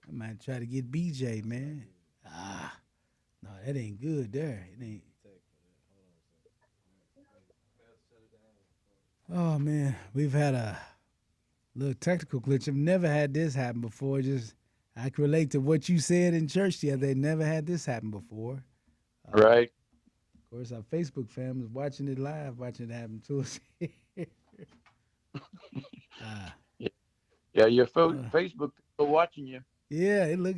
S1: I might try to get BJ, man. Ah, no, that ain't good there. It ain't. Oh man, we've had a little technical glitch. I've never had this happen before. Just I can relate to what you said in church the other day. Never had this happen before.
S3: Right.
S1: Of course, our Facebook fam is watching it live, watching it happen to us. uh,
S3: Yeah, your
S1: uh,
S3: Facebook people watching you.
S1: yeah, it look.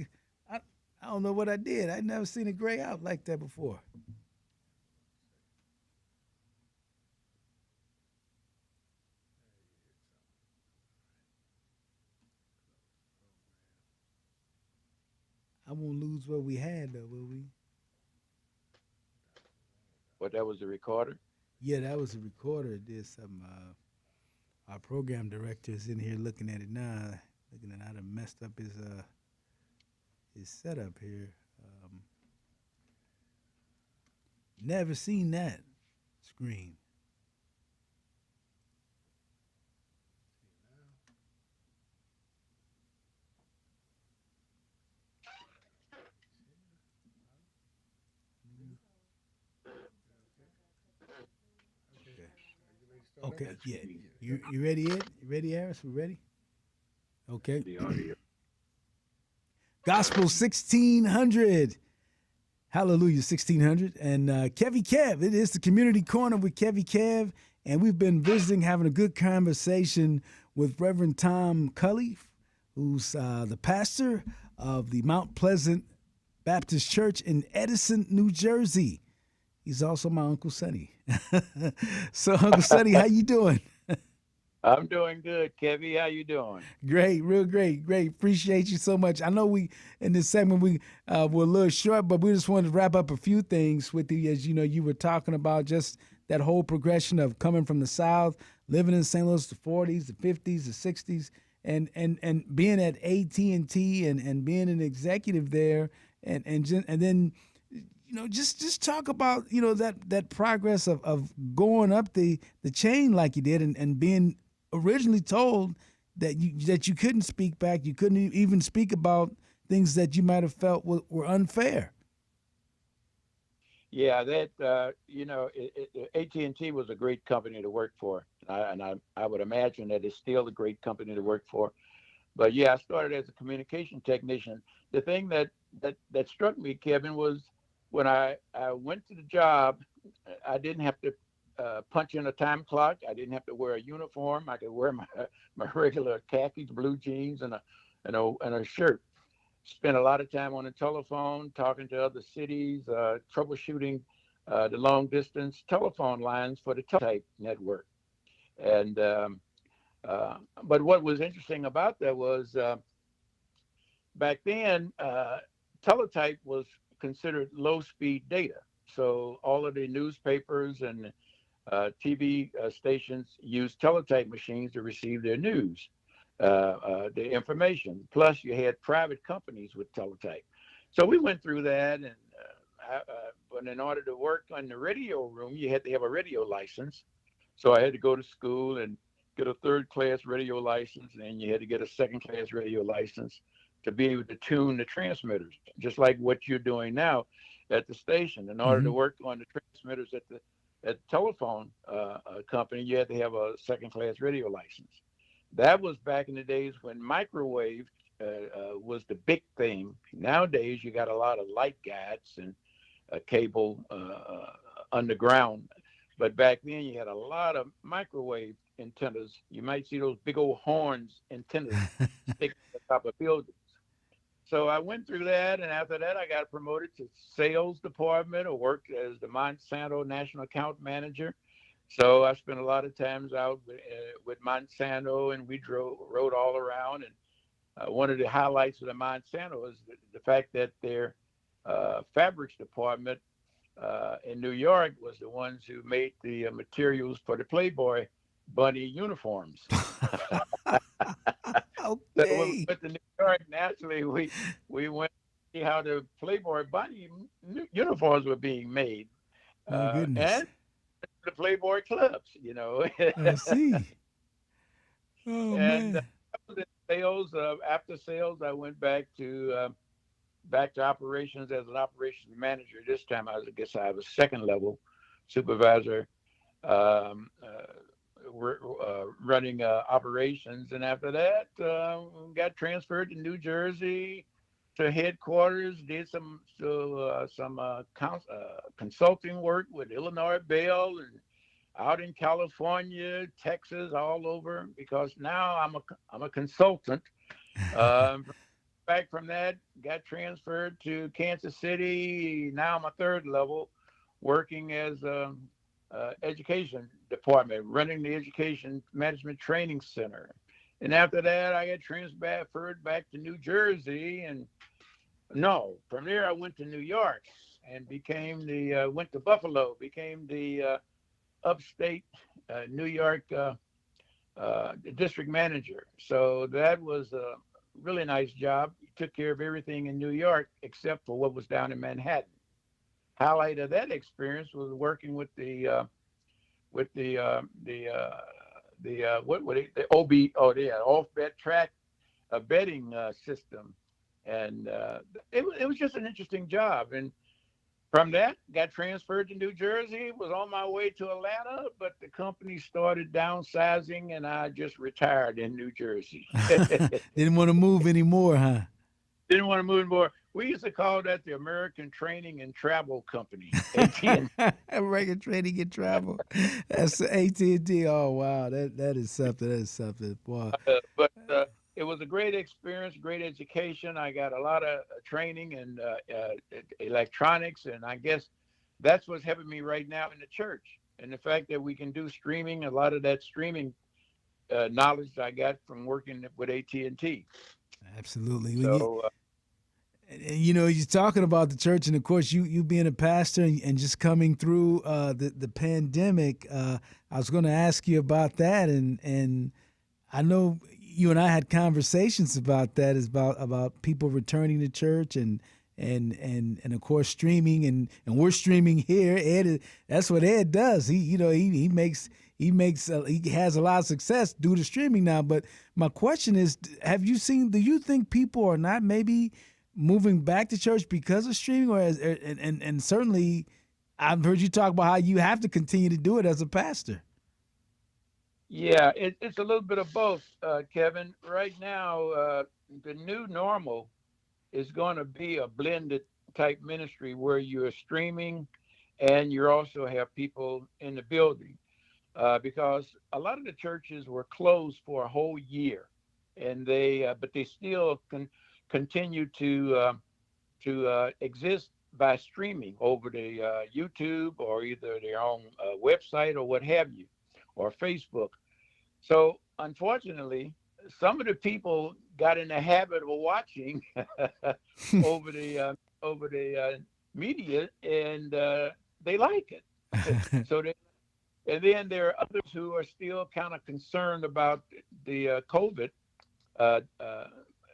S1: I, I don't know what I did. I never seen it gray out like that before. I won't lose what we had though, will we?
S3: What, that was the recorder?
S1: Yeah, that was a recorder. Did some. Our program director is in here looking at it now, looking at how to messed up his setup here. Never seen that screen. Okay, yeah. You ready, Ed? You ready, Harris? We ready? Okay.
S3: The audio.
S1: Gospel 1600. Hallelujah 1600. And KevyKev, it is the Community Corner with KevyKev. And we've been visiting, having a good conversation with Reverend Tom Cully, who's the pastor of the Mount Pleasant Baptist Church in Edison, New Jersey. He's also my Uncle Sonny. So, Uncle Sonny, how you doing?
S3: I'm doing good, Kevy. How you doing?
S1: Great, real great, great. Appreciate you so much. I know we in this segment we were a little short, but we just wanted to wrap up a few things with you. As you know, you were talking about just that whole progression of coming from the South, living in St. Louis, the 40s, the 50s, the 60s, and being at AT&T and being an executive there, and then just talk about that progress of going up the chain like you did, and being originally told that you couldn't speak back, you couldn't even speak about things that you might have felt were unfair.
S3: Yeah, that AT&T was a great company to work for, and I would imagine that it's still a great company to work for. But yeah, I started as a communication technician. The thing that struck me, Kevin, was when I went to the job, I didn't have to punch in a time clock. I didn't have to wear a uniform. I could wear my regular khakis, blue jeans, and a shirt. Spent a lot of time on the telephone, talking to other cities, troubleshooting the long distance telephone lines for the teletype network. And but what was interesting about that was back then, teletype was considered low speed data. So all of the newspapers and TV stations used teletype machines to receive their news, the information. Plus, you had private companies with teletype. So we went through that, and but in order to work on the radio room, you had to have a radio license. So I had to go to school and get a third-class radio license, and then you had to get a second-class radio license to be able to tune the transmitters, just like what you're doing now at the station. In order to work on the transmitters at the telephone company, you had to have a second-class radio license. That was back in the days when microwave was the big thing. Nowadays, you got a lot of light guides and cable underground. But back then, you had a lot of microwave antennas. You might see those big old horns antennas sticking to the top of buildings. So I went through that, and after that, I got promoted to sales department, or worked as the Monsanto National Account Manager. So I spent a lot of times out with Monsanto, and we rode all around. And one of the highlights of the Monsanto is the fact that their fabrics department in New York was the ones who made the materials for the Playboy bunny uniforms.
S1: Okay.
S3: So when we went to New York, naturally, we went to see how the Playboy bunny uniforms were being made.
S1: My goodness.
S3: And the Playboy clubs,
S1: I see. Oh,
S3: And
S1: man.
S3: I was in sales. After sales, I went back to operations as an operations manager. This time, I guess I was second level supervisor, running operations. And after that, got transferred to New Jersey to headquarters. Did some consulting work with Illinois Bell, and out in California, Texas, all over. Because now I'm a consultant. Back from that, got transferred to Kansas City. Now I'm a third level, working as education department, running the education management training center. And after that, I got transferred back to New Jersey. And no, from there I went to New York and went to Buffalo, became the upstate New York district manager. So that was a really nice job. Took care of everything in New York except for what was down in Manhattan. Highlight of that experience was working with the off bet track betting system, and it was just an interesting job. And From that, got transferred to New Jersey, was on my way to Atlanta, but the company started downsizing and I just retired in New Jersey.
S1: Didn't want to move anymore, huh?
S3: Didn't want to move anymore. We used to call that the American Training and Travel Company, AT&T.
S1: American Trading and Travel. That's AT&T. Oh wow, that is something. That is something, boy.
S3: But it was a great experience, great education. I got a lot of training in electronics, and I guess that's what's helping me right now in the church. And the fact that we can do streaming, a lot of that streaming knowledge I got from working with AT&T.
S1: Absolutely.
S3: So
S1: You know, you're talking about the church, and of course, you being a pastor and just coming through the pandemic. I was going to ask you about that, and I know you and I had conversations about that, is about people returning to church and of course streaming, and we're streaming here. That's what Ed does. He has a lot of success due to streaming now. But my question is, do you think people are not maybe moving back to church because of streaming, and certainly I've heard you talk about how you have to continue to do it as a pastor.
S3: yeah, it's a little bit of both, Kevin. Right now, the new normal is going to be a blended type ministry where you're streaming and you also have people in the building, because a lot of the churches were closed for a whole year, and but they still continue to exist by streaming over the YouTube or either their own website or what have you, or Facebook. So unfortunately, some of the people got in the habit of watching over the media, and they like it. So and then there are others who are still kind of concerned about the COVID.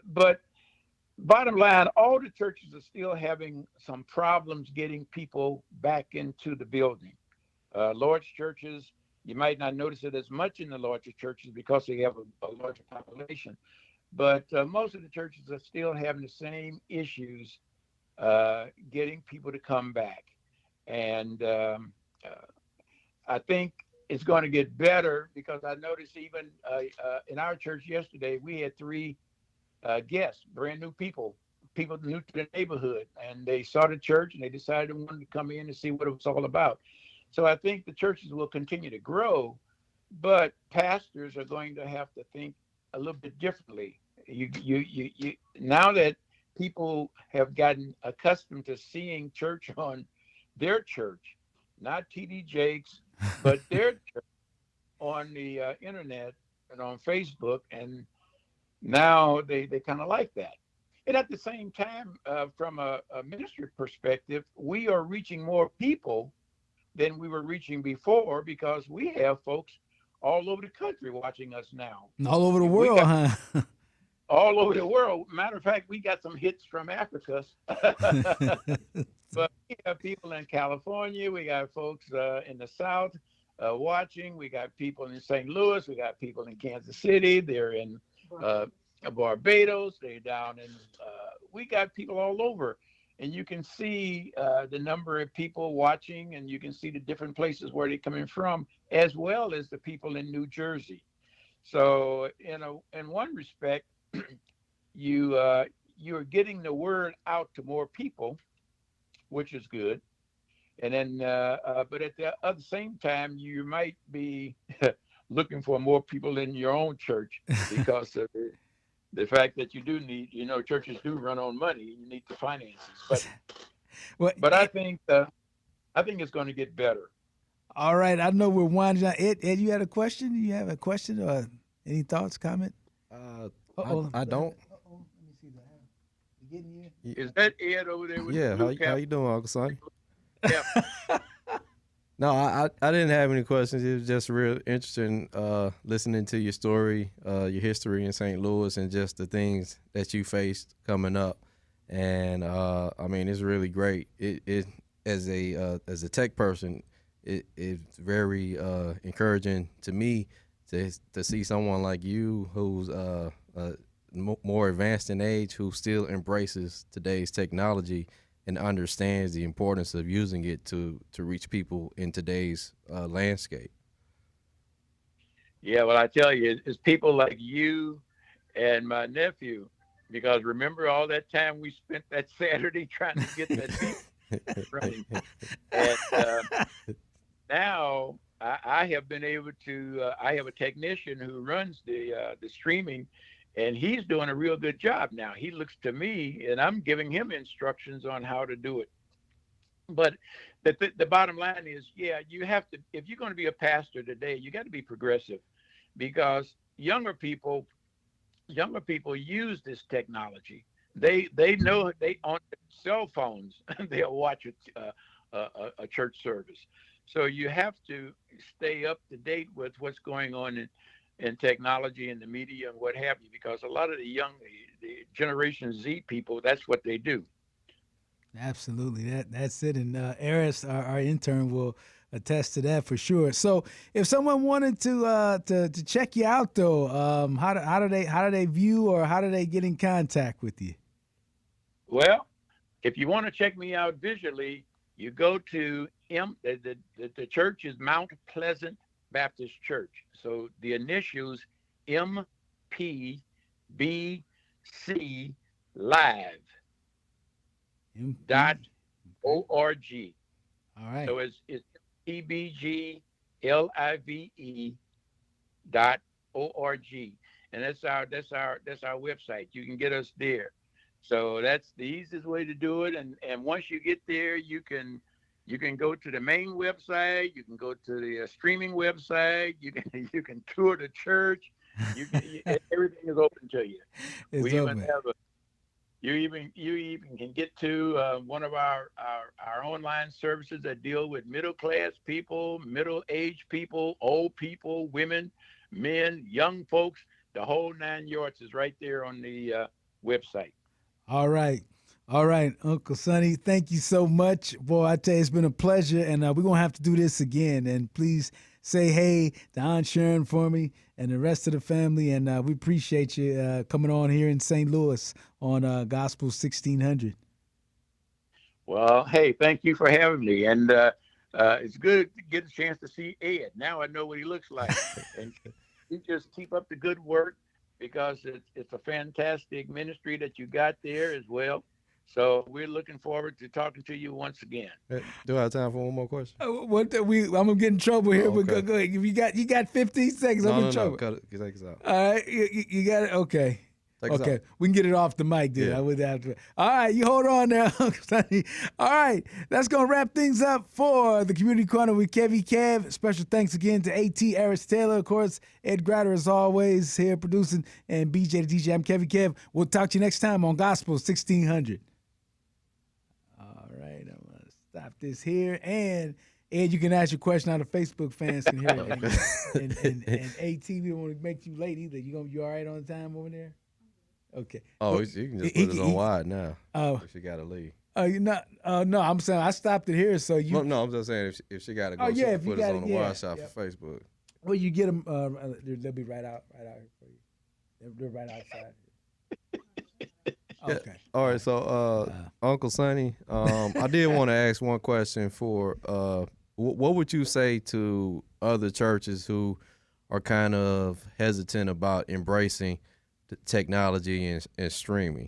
S3: But bottom line, all the churches are still having some problems getting people back into the building. Large churches, you might not notice it as much in the larger churches because they have a larger population. But most of the churches are still having the same issues getting people to come back. And I think it's going to get better, because I noticed even in our church yesterday, we had three guests, brand new people new to the neighborhood, and they saw the church and they decided they wanted to come in and see what it was all about. So I think the churches will continue to grow, but pastors are going to have to think a little bit differently. You now that people have gotten accustomed to seeing church on their church, not TD Jakes, but their church on the internet and on Facebook, and now they kind of like that. And at the same time, from a ministry perspective, we are reaching more people than we were reaching before, because we have folks all over the country watching us now.
S1: All over the world, huh?
S3: All over the world. Matter of fact, we got some hits from Africa. But we have people in California. We got folks in the South watching. We got people in St. Louis. We got people in Kansas City. They're in Barbados. They're down in, we got people all over. And you can see the number of people watching, and you can see the different places where they're coming from, as well as the people in New Jersey. So, in one respect, you're getting the word out to more people, which is good. And then, but at the other same time, you might be looking for more people in your own church, because of the fact that you do need, churches do run on money. You need the finances, but I think it's going to get better.
S1: All right, I know we're winding down. Ed, you had a question? You have a question or any thoughts, comment?
S4: I don't.
S1: Let me see that. You getting here?
S3: Is that Ed over there with
S4: Yeah,
S3: the blue
S4: how
S3: cap?
S4: you doing, Uncle Sonny?
S3: Yeah.
S4: No, I didn't have any questions. It was just real interesting listening to your story, your history in St. Louis, and just the things that you faced coming up. And I mean, it's really great. It as a tech person, it's very encouraging to me to see someone like you who's more advanced in age, who still embraces today's technology and understands the importance of using it to reach people in today's landscape.
S3: Yeah, well, I tell you, it's people like you and my nephew, because remember all that time we spent that Saturday trying to get that beat running, and now I have been able to. I have a technician who runs the streaming, and he's doing a real good job now. He looks to me, and I'm giving him instructions on how to do it. But the bottom line is, yeah, you have to. If you're going to be a pastor today, you got to be progressive, because younger people use this technology. They know they on their cell phones they'll watch a church service. So you have to stay up to date with what's going on in technology and the media and what have you, because a lot of the Generation Z people, that's what they do.
S1: Absolutely, that's it. And Eris, our intern, will attest to that for sure. So, if someone wanted to check you out, though, how do they view, or how do they get in contact with you?
S3: Well, if you want to check me out visually, you go to the church is Mount Pleasant Baptist Church. So the initials MPBC Live dot org.
S1: All right.
S3: So it's PBGLIVE dot org, and that's our website. You can get us there. So that's the easiest way to do it. And once you get there, you can go to the main website. You can go to the streaming website. You can you can tour the church. Everything is open to you.
S1: It's
S3: We even
S1: open.
S3: have a you even can get to one of our online services that deal with middle class people, middle aged people, old people, women, men, young folks. The whole 9 yards is right there on the website.
S1: All right. All right, Uncle Sonny, thank you so much. Boy, I tell you, it's been a pleasure, and we're going to have to do this again. And please say hey to Aunt Sharon for me and the rest of the family, and we appreciate you coming on here in St. Louis on Gospel 1600.
S3: Well, hey, thank you for having me. And it's good to get a chance to see Ed. Now I know what he looks like. And you just keep up the good work, because it's a fantastic ministry that you got there as well. So we're looking forward to talking to you once again.
S4: Do I have time for one more question?
S1: I'm gonna get in trouble here, but
S4: okay.
S1: go ahead. If you got 15 seconds, I'm in trouble.
S4: No, cut it. Take us out.
S1: All right, you got it. Okay.
S4: Take us
S1: Okay,
S4: out.
S1: we can get it off the mic then.
S4: Yeah.
S1: I would have to. All right, you hold on there, Uncle Sonny. All right, that's going to wrap things up for the Community Corner with KevyKev. Special thanks again to A.T. Eris Taylor, of course, Ed Gratter, as always, here producing, and BJ the DJ. I'm KevyKev. We'll talk to you next time on Gospel 1600. All right, I'm going to stop this here. And Ed, you can ask your question how the Facebook fans can hear it. And A.T., we don't want to make you late either. You all right on time over there? Okay.
S4: Oh, you can just put it on wide now. Oh, if she got to leave.
S1: You not? No, I'm saying I stopped it here, so you.
S4: No, I'm just saying if she got to go,
S1: Oh, yeah,
S4: she
S1: if
S4: can
S1: you
S4: put us
S1: got
S4: on
S1: it,
S4: the
S1: yeah,
S4: wide shot
S1: yep.
S4: for Facebook.
S1: Well, you get them. They'll be right out here for you. They're right outside. Okay.
S4: All right. So, Uncle Sonny, I did want to ask one question for what would you say to other churches who are kind of hesitant about embracing the technology and streaming?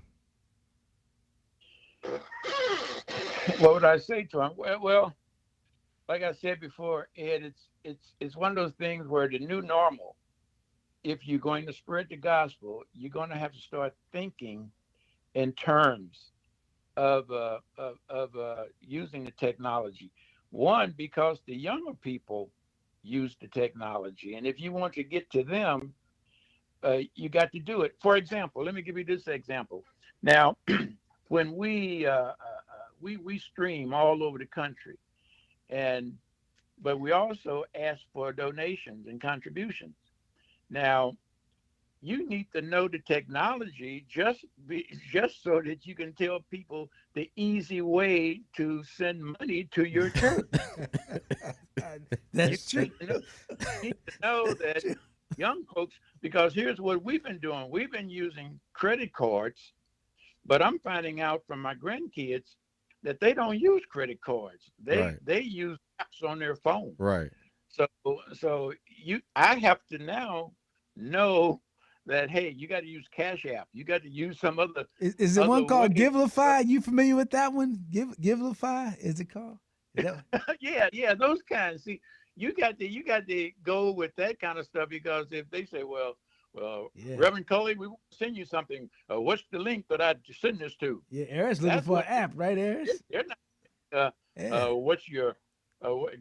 S3: What would I say to him? Well, like I said before, Ed, it's one of those things where the new normal, if you're going to spread the gospel, you're going to have to start thinking in terms of using the technology. One, because the younger people use the technology, and if you want to get to them, you got to do it. For example, let me give you this example. Now, when we stream all over the country, but we also ask for donations and contributions. Now, you need to know the technology just so that you can tell people the easy way to send money to your church.
S1: That's true.
S3: You need to know that young folks, because here's what we've been doing. We've been using credit cards, but I'm finding out from my grandkids, that they don't use credit cards.
S4: Right.
S3: They use apps on their phone.
S4: Right.
S3: So I have to now know that, hey, you got to use Cash App. You got to use some other.
S1: Is it one called
S3: way.
S1: Givelify? You familiar with that one? Givelify is it called? Is that...
S3: yeah, those kinds. See, you got to go with that kind of stuff, because if they say, well,
S1: Yeah.
S3: Reverend Coley, we want to send you something. What's the link that I send this to?
S1: Yeah, Eris looking for an app, right, Eris?
S3: They're not.
S1: Yeah.
S3: What's your?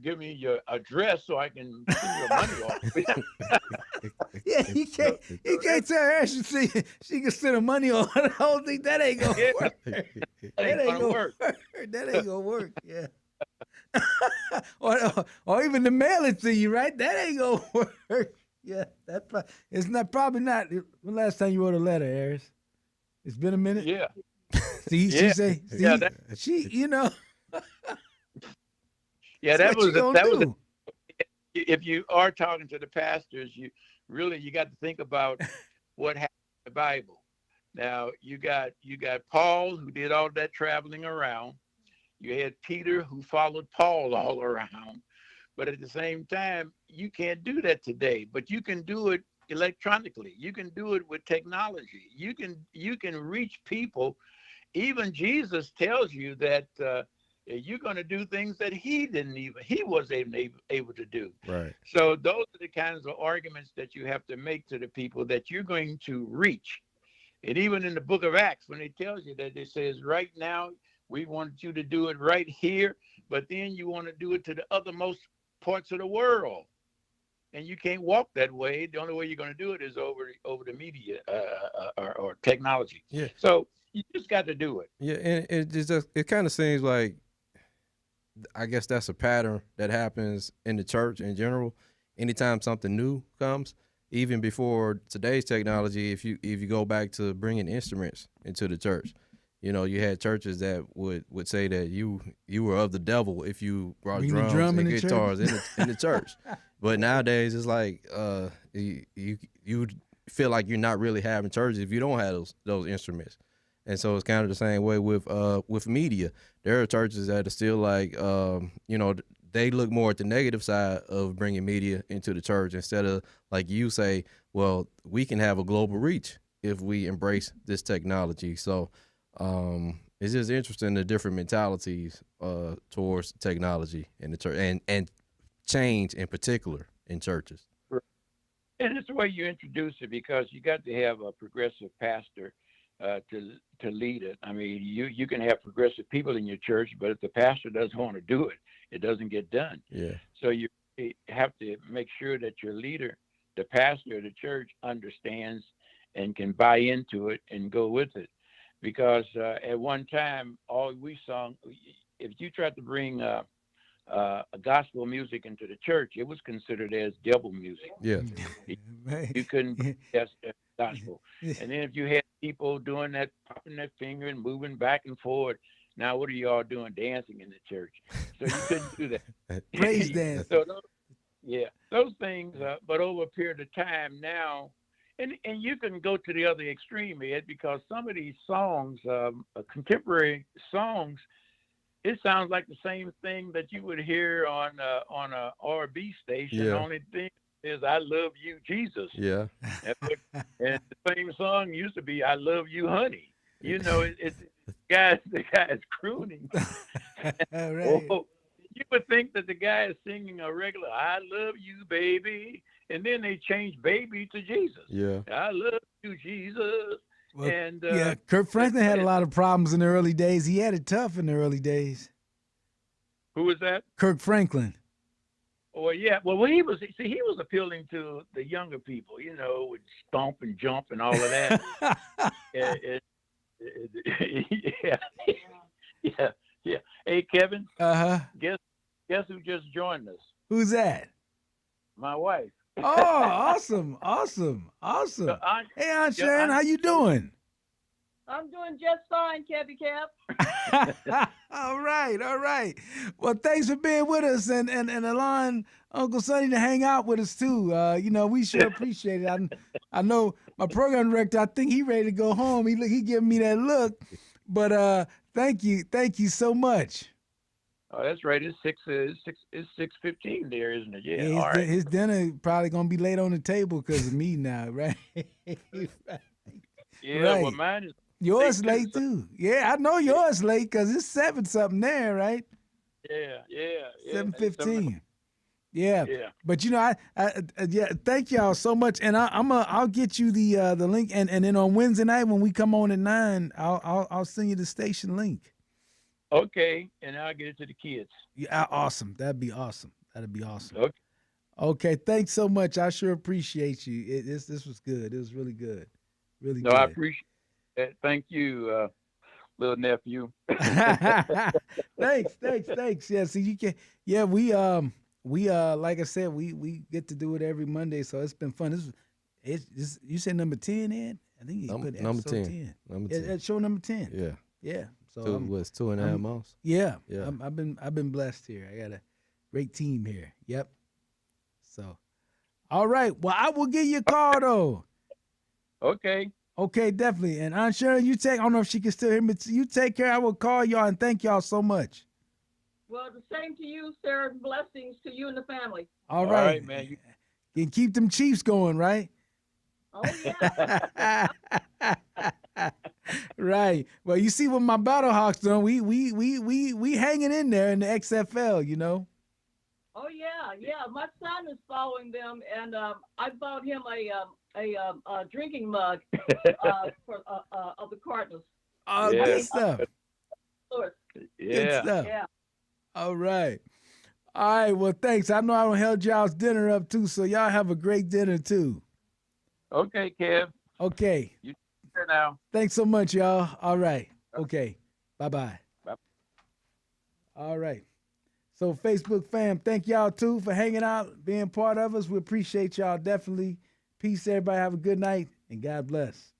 S3: Give me your address so I can send your money off.
S1: Yeah, he can't tell her she can send her money on. I don't think that ain't gonna work. That ain't gonna work. That ain't gonna work. Yeah. or even to mail it to you, right? That ain't gonna work. Yeah, it's probably not. When last time you wrote a letter, Eris? It's been a minute.
S3: Yeah.
S1: See, she say, she, you know.
S3: Yeah,
S1: that was.
S3: If you are talking to the pastors, you got to think about what happened in the Bible. Now you got Paul, who did all that traveling around. You had Peter, who followed Paul all around. But at the same time, you can't do that today. But you can do it electronically. You can do it with technology. You can reach people. Even Jesus tells you that. You're going to do things that he wasn't able to do.
S4: Right.
S3: So those are the kinds of arguments that you have to make to the people that you're going to reach. And even in the book of Acts, when it tells you that, it says, right now, we want you to do it right here, but then you want to do it to the othermost parts of the world. And you can't walk that way. The only way you're going to do it is over the media or technology.
S4: Yeah.
S3: So you just got to do it.
S4: Yeah, and it kind of seems like, I guess that's a pattern that happens in the church in general. Anytime something new comes, even before today's technology, if you go back to bringing instruments into the church, you had churches that would say that you were of the devil if you brought drums and guitars in the church. But nowadays it's like you feel like you're not really having church if you don't have those instruments. And so it's kind of the same way with media. There are churches that are still like, they look more at the negative side of bringing media into the church instead of, like you say, well, we can have a global reach if we embrace this technology. So it's just interesting, the different mentalities towards technology in the church and change in particular in churches.
S3: And it's the way you introduce it, because you got to have a progressive pastor to lead it. I mean, you can have progressive people in your church, but if the pastor doesn't want to do it, it doesn't get done.
S4: Yeah.
S3: So you have to make sure that your leader, the pastor of the church, understands and can buy into it and go with it. Because at one time, all we sung, if you tried to bring a gospel music into the church, it was considered as devil music.
S4: Yeah.
S3: You couldn't that's gospel. And then if you had people doing that, popping their finger and moving back and forth, now what are y'all doing, dancing in the church? So you couldn't do that.
S1: Praise dance.
S3: So those things. But over a period of time now, and you can go to the other extreme, Ed, because some of these songs, contemporary songs, it sounds like the same thing that you would hear on a R&B station.
S4: Yeah.
S3: The only thing is, I love you, Jesus.
S4: Yeah.
S3: And the same song used to be, I love you, honey. It's the guy is crooning.
S1: Right.
S3: You would think that the guy is singing a regular, I love you, baby. And then they change baby to Jesus.
S4: Yeah.
S3: I love you, Jesus.
S1: Well,
S3: And
S1: Kirk Franklin had a lot of problems in the early days. He had it tough in the early days.
S3: Who was that?
S1: Kirk Franklin.
S3: Oh yeah. Well, he was appealing to the younger people, with stomp and jump and all of that. Yeah. Hey, Kevin. Guess who just joined us?
S1: Who's that?
S3: My wife.
S1: Oh, awesome. Hey, Aunt Sharon, how you doing?
S5: I'm doing just fine, KevyKev.
S1: All right. Well, thanks for being with us and allowing Uncle Sonny to hang out with us too. We sure appreciate it. I know my program director, I think he ready to go home. He giving me that look. But thank you so much.
S3: Oh, that's right. It's 6:15 there, isn't it? Yeah.
S1: Yeah,
S3: All right.
S1: his dinner probably gonna be late on the table because of me now, right?
S3: Yeah. Well,
S1: Right.
S3: mine is
S1: Yours
S3: late too.
S1: late too. Yeah, I know yours late because it's 7 something there, right?
S3: Yeah.
S1: 7:15. Yeah,
S3: Yeah.
S1: but yeah. Thank y'all so much, and I'll get you the link, and then on Wednesday night when we come on at 9, I'll send you the station link.
S3: Okay, and I'll get it to the kids.
S1: Yeah, awesome. That'd be awesome. That'd be awesome.
S3: Okay.
S1: Okay, thanks so much. I sure appreciate you. This was good. It was really good, really
S3: No, I
S1: good.
S3: appreciate that. Thank you, little nephew.
S1: Thanks. Yeah, see you can. Yeah, we like I said, we get to do it every Monday, so it's been fun. It's you said number 10, Ed? I think you put
S4: Number
S1: episode
S4: 10.
S1: 10.
S4: Number
S1: Yeah,
S4: 10.
S1: that's show number 10.
S4: Yeah.
S1: Yeah. So
S4: Two, what's 2.5 months?
S1: yeah.
S4: Yeah.
S1: I've been blessed here. I got a great team here. Yep. So, all right. Well, I will give you a call though.
S3: Okay.
S1: Okay, definitely. And Aunt Sharon, I don't know if she can still hear me. You take care. I will call y'all and thank y'all so much.
S5: Well, the same to you, sir. Blessings to you and the family.
S1: All
S3: All
S1: right.
S3: right, man.
S1: And keep them Chiefs going, right?
S5: Oh yeah.
S1: Right. Well, you see what my Battle Hawks doing. We hanging in there in the XFL, you know.
S5: Oh yeah. My son is following them, and I bought him a drinking mug for of the Cardinals.
S1: Oh,
S3: Yeah.
S1: good stuff.
S5: Lord.
S1: Good
S3: Yeah.
S1: stuff.
S5: Yeah.
S1: All right. All right. Well, thanks. I know I don't held y'all's dinner up too, so y'all have a great dinner too.
S3: Okay, Kev.
S1: Okay.
S3: You here now.
S1: Thanks so much, y'all. All right. Okay. Bye-bye.
S3: Bye.
S1: All right. So, Facebook fam, thank y'all too for hanging out, being part of us. We appreciate y'all definitely. Peace, everybody. Have a good night, and God bless.